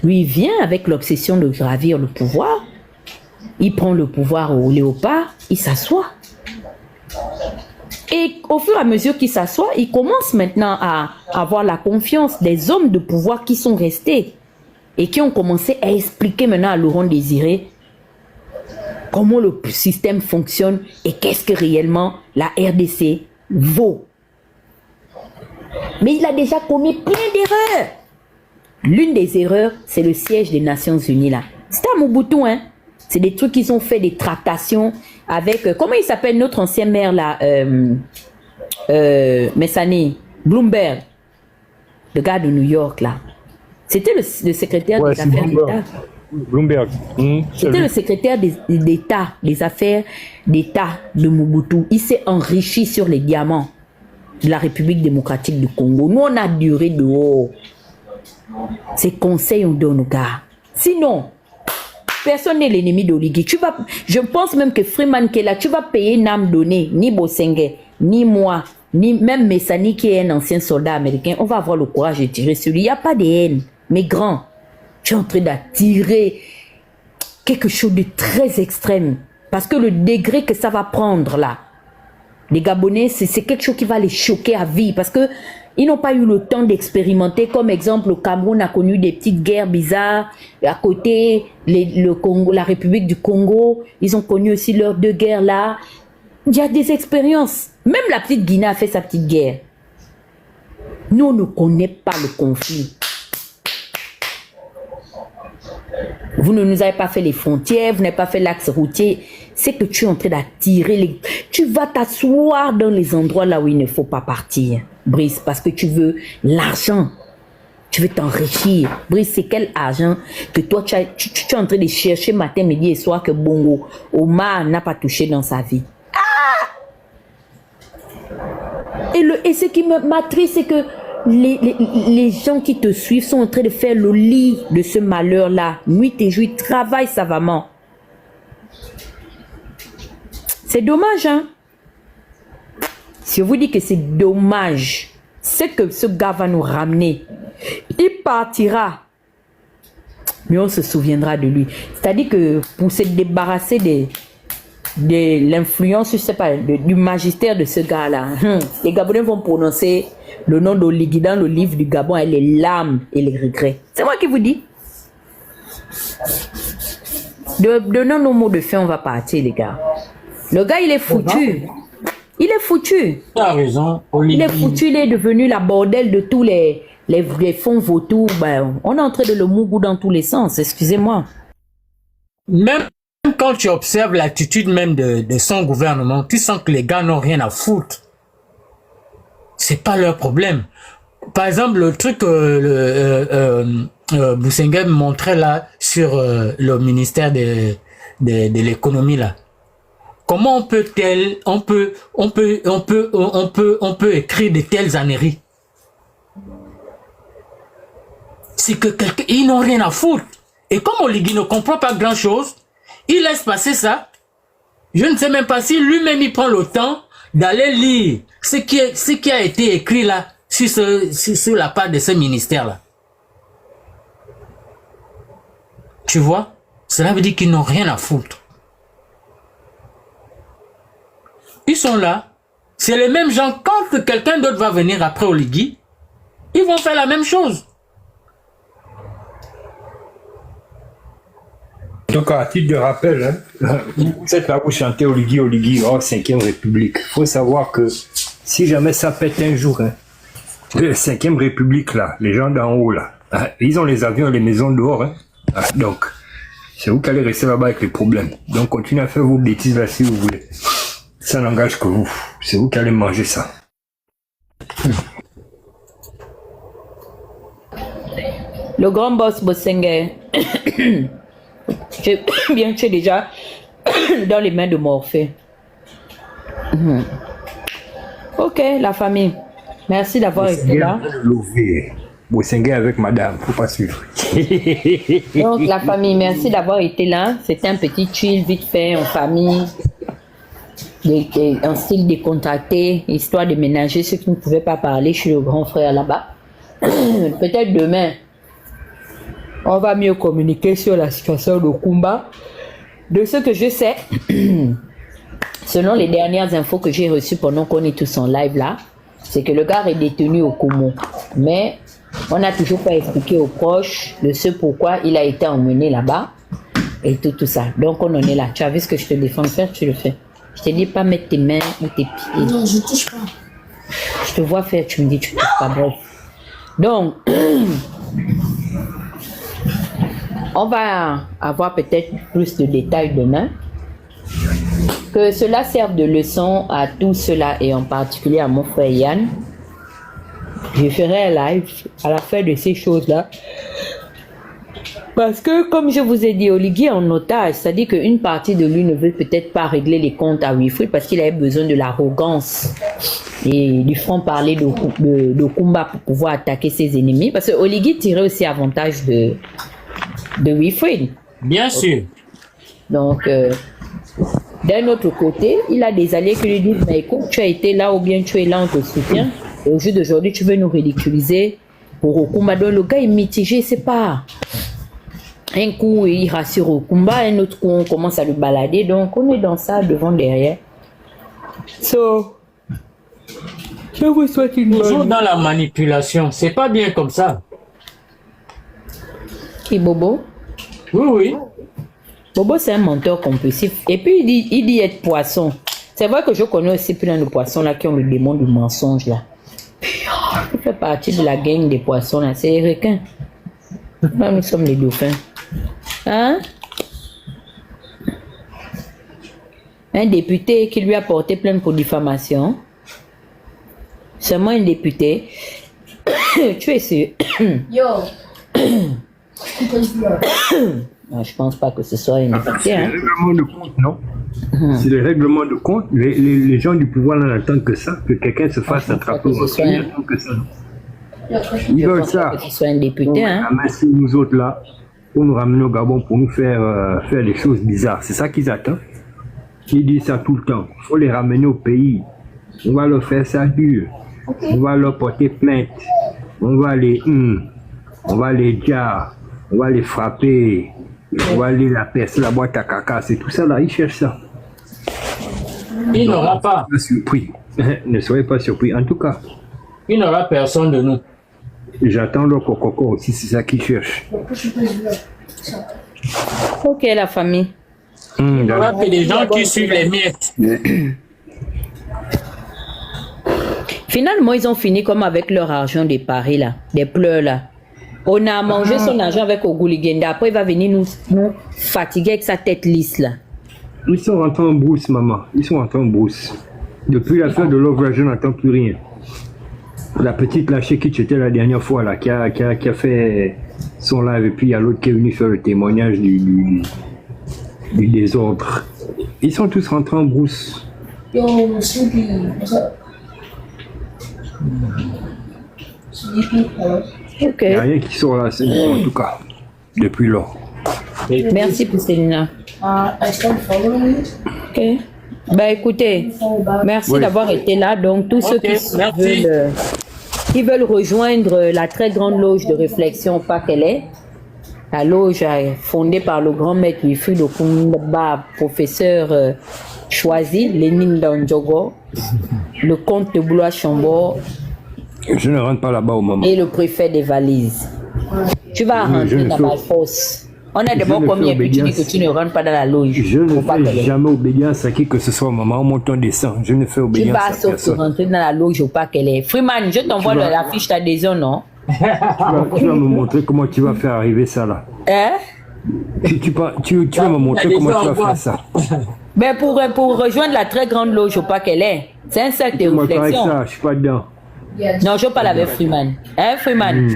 Lui, il vient avec l'obsession de gravir le pouvoir. Il prend le pouvoir au léopard, il s'assoit. Et au fur et à mesure qu'il s'assoit, il commence maintenant à avoir la confiance des hommes de pouvoir qui sont restés et qui ont commencé à expliquer maintenant à Laurent Désiré comment le système fonctionne et qu'est-ce que réellement la RDC vaut. Mais il a déjà commis plein d'erreurs. L'une des erreurs, c'est le siège des Nations Unies là. C'était à Mobutu, hein. C'est des trucs qu'ils ont fait, des tractations avec, comment il s'appelle notre ancien maire là, Messani, Bloomberg, le gars de New York là. C'était le secrétaire des affaires d'État. Bloomberg. C'était le secrétaire d'État, des affaires d'État de Mobutu. Il s'est enrichi sur les diamants de la République démocratique du Congo. Nous, on a duré dehors. Ces conseils, on donne aux gars. Sinon, personne n'est l'ennemi d'Oligui. Je pense même que Freeman qui est là, tu vas payer une âme donnée, ni Bosengue, ni moi, ni même Messani qui est un ancien soldat américain. On va avoir le courage de tirer sur lui. Il n'y a pas de haine. Mais grand, tu es en train d'attirer quelque chose de très extrême. Parce que le degré que ça va prendre là, les Gabonais, c'est quelque chose qui va les choquer à vie. Parce que Ils n'ont pas eu le temps d'expérimenter. Comme exemple, le Cameroun a connu des petites guerres bizarres. À côté, le Congo, la République du Congo, ils ont connu aussi leurs 2 guerres là. Il y a des expériences. Même la petite Guinée a fait sa petite guerre. Nous, on ne connaît pas le conflit. Vous ne nous avez pas fait les frontières, vous n'avez pas fait l'axe routier. C'est que tu es en train d'attirer les... Tu vas t'asseoir dans les endroits là où il ne faut pas partir, Brice, parce que tu veux l'argent. Tu veux t'enrichir. Brice, c'est quel argent que toi, tu es en train de chercher matin, midi et soir que Bongo Omar n'a pas touché dans sa vie. Et ce qui m'attriste, c'est que les gens qui te suivent sont en train de faire le lit de ce malheur-là. Nuit et jour, ils travaillent savamment. C'est dommage, hein? Si je vous dis que c'est dommage, c'est que ce gars va nous ramener. Il partira. Mais on se souviendra de lui. C'est-à-dire que pour se débarrasser de l'influence, je sais pas, du magistère de ce gars-là, les Gabonais vont prononcer le nom d'Oligui dans le livre du Gabon et les larmes et les regrets. C'est moi qui vous dis. Donnons nos mots de fin, on va partir, les gars. Le gars, il est foutu. Il est foutu. Tu as raison, Oligui. Il est foutu, il est devenu la bordel de tous les fonds vautours. Ben, on est en train de le mougou dans tous les sens, excusez-moi. Même quand tu observes l'attitude même de son gouvernement, tu sens que les gars n'ont rien à foutre. C'est pas leur problème. Par exemple, le truc que Bousenga montrait là sur le ministère de l'économie là. Comment on peut écrire de telles âneries? C'est que ils n'ont rien à foutre. Et comme Oligui ne comprend pas grand chose, il laisse passer ça. Je ne sais même pas si lui-même il prend le temps d'aller lire ce qui a été écrit là sur la part de ce ministère là. Tu vois? Cela veut dire qu'ils n'ont rien à foutre. Ils sont là. C'est les mêmes gens. Quand quelqu'un d'autre va venir après Oligui, ils vont faire la même chose. Donc, à titre de rappel, hein, vous êtes là, vous chantez Oligui, Oligui, oh, 5e République. Il faut savoir que si jamais ça pète un jour, hein, la 5e République, là, les gens d'en haut, là, hein, ils ont les avions et les maisons dehors. Hein, donc, c'est vous qui allez rester là-bas avec les problèmes. Donc, continuez à faire vos bêtises là si vous voulez. Ça n'engage que vous. C'est vous qui allez manger ça. Le grand boss Bossenga, bien tu es déjà dans les mains de Morphée. Ok, la famille. Merci d'avoir été là. Bossenga avec madame, faut pas suivre. Donc la famille, merci d'avoir été là. C'était un petit chill vite fait en famille. Un style décontracté, histoire de ménager ceux qui ne pouvaient pas parler. Je suis le grand frère là-bas. Peut-être demain, on va mieux communiquer sur la situation de Kumba. De ce que je sais, selon les dernières infos que j'ai reçues pendant qu'on est tous en live là, c'est que le gars est détenu au Koumou. Mais on n'a toujours pas expliqué aux proches de ce pourquoi il a été emmené là-bas et tout ça. Donc on en est là. Tu as vu ce que je te défends de faire, tu le fais. Je te dis pas mettre tes mains ou tes pieds. Non, je touche pas. Je te vois faire, tu me dis tu touches pas, bref. Donc, on va avoir peut-être plus de détails demain. Que cela serve de leçon à tout cela et en particulier à mon frère Yann. Je ferai un live à la fin de ces choses-là. Parce que, comme je vous ai dit, Oligui est en otage, c'est-à-dire qu'une partie de lui ne veut peut-être pas régler les comptes à Wilfried parce qu'il avait besoin de l'arrogance et du franc-parler de Kumba pour pouvoir attaquer ses ennemis. Parce que Oligui tirait aussi avantage de Wilfried. Bien sûr. Donc, d'un autre côté, il a des alliés qui lui disent, mais écoute, tu as été là ou bien tu es là, on te soutient. Et au jour d'aujourd'hui, tu veux nous ridiculiser pour Okumba. Donc, le gars est mitigé, c'est pas... Un coup, il rassure au combat, un autre coup, on commence à le balader. Donc, on est dans ça, devant, derrière. So, Je vous souhaite une bonne Toujours dans la manipulation. C'est pas bien comme ça. Qui, Bobo? Oui, oui. Bobo, c'est un menteur compulsif. Et puis, il dit être poisson. C'est vrai que je connais aussi plein de poissons là qui ont le démon du mensonge là. Il fait partie de la gang des poissons là. C'est les requins. Là, nous sommes les dauphins. Hein? Un député qui lui a porté plainte pour diffamation. Seulement un député. Tu es sûr? Yo. Non, je pense pas que ce soit un député. C'est le règlement de compte, non? C'est le règlement de compte. Les gens du pouvoir n'attendent que ça, que quelqu'un se fasse attraper. Ils n'attendent que ça. Ils veulent ça. Que ce soit un député, hein? Merci nous autres là, pour nous ramener au Gabon, pour nous faire des choses bizarres. C'est ça qu'ils attendent. Ils disent ça tout le temps. Il faut les ramener au pays. On va leur faire ça dur. On va leur porter plainte. On va les dire. On va les frapper. On va aller la percer la boîte à caca. C'est tout ça là. Ils cherchent ça. Il n'aura pas. Surpris. Ne soyez pas surpris. En tout cas. Il n'aura personne de nous. J'attends le coco aussi. C'est ça qu'ils cherchent. Ok, la famille. Il y aura que des gens qui suivent les miettes. Finalement, ils ont fini comme avec leur argent des paris là, des pleurs là. On a mangé son argent avec Oguligenda. Après, il va venir nous fatiguer avec sa tête lisse là. Ils sont rentrés en brousse, maman. Ils sont rentrés en brousse. Depuis l'affaire de Love, je n'entends plus rien. La petite lâchée qui était la dernière fois là, qui a fait son live, et puis il y a l'autre qui est venu faire le témoignage du désordre. Ils sont tous rentrés en brousse. Yo, Sleepy, what's up? Sleepy, ok. Il n'y a rien qui sort là, en tout cas, depuis lors. Merci pour Célina. I started following you. Ok. Bah écoutez, merci d'avoir été là. Donc tous ceux qui veulent rejoindre la très grande loge de réflexion Pakele, la loge fondée par le grand maître Wilfried Okumba, professeur choisi, Lénine Dandjogo, le comte de Boulois Chambord. Je ne rentre pas là-bas au moment. Et le préfet des valises. Tu vas rentrer dans la fosse. On a d'abord combien que tu dis que tu ne rentres pas dans la loge. Je ne fais jamais obédience à qui que ce soit au moment où mon ton descend. Je ne fais obédience à personne. Tu vas sauf rentrer dans la loge ou pas qu'elle est. Freeman, je t'envoie la fiche d'adhésion, non? Tu vas me montrer comment tu vas faire arriver ça là. Hein? Tu vas me montrer comment tu vas faire ça. Ben pour rejoindre la très grande loge ou pas qu'elle est. C'est un cercle de réflexion. Ça, je suis pas dedans. Non, je parle avec Freeman. Hein, Freeman?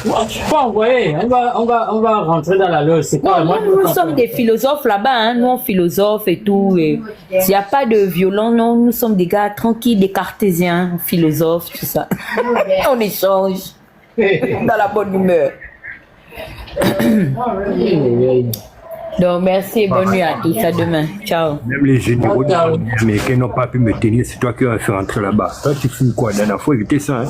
Je peux envoyer. On va rentrer dans la loge. C'est quoi? Nous sommes des philosophes là-bas, hein. Nous on philosophe et tout. S'il n'y a pas de violon, non, nous sommes des gars tranquilles, des cartésiens, philosophes, tout ça. On échange dans la bonne humeur. Donc merci et bonne nuit à tous. À demain. Ciao. Même les généraux américains n'ont pas pu me tenir. C'est toi qui as fait rentrer là-bas. Toi, tu fumes quoi? La dernière fois, éviter ça, hein?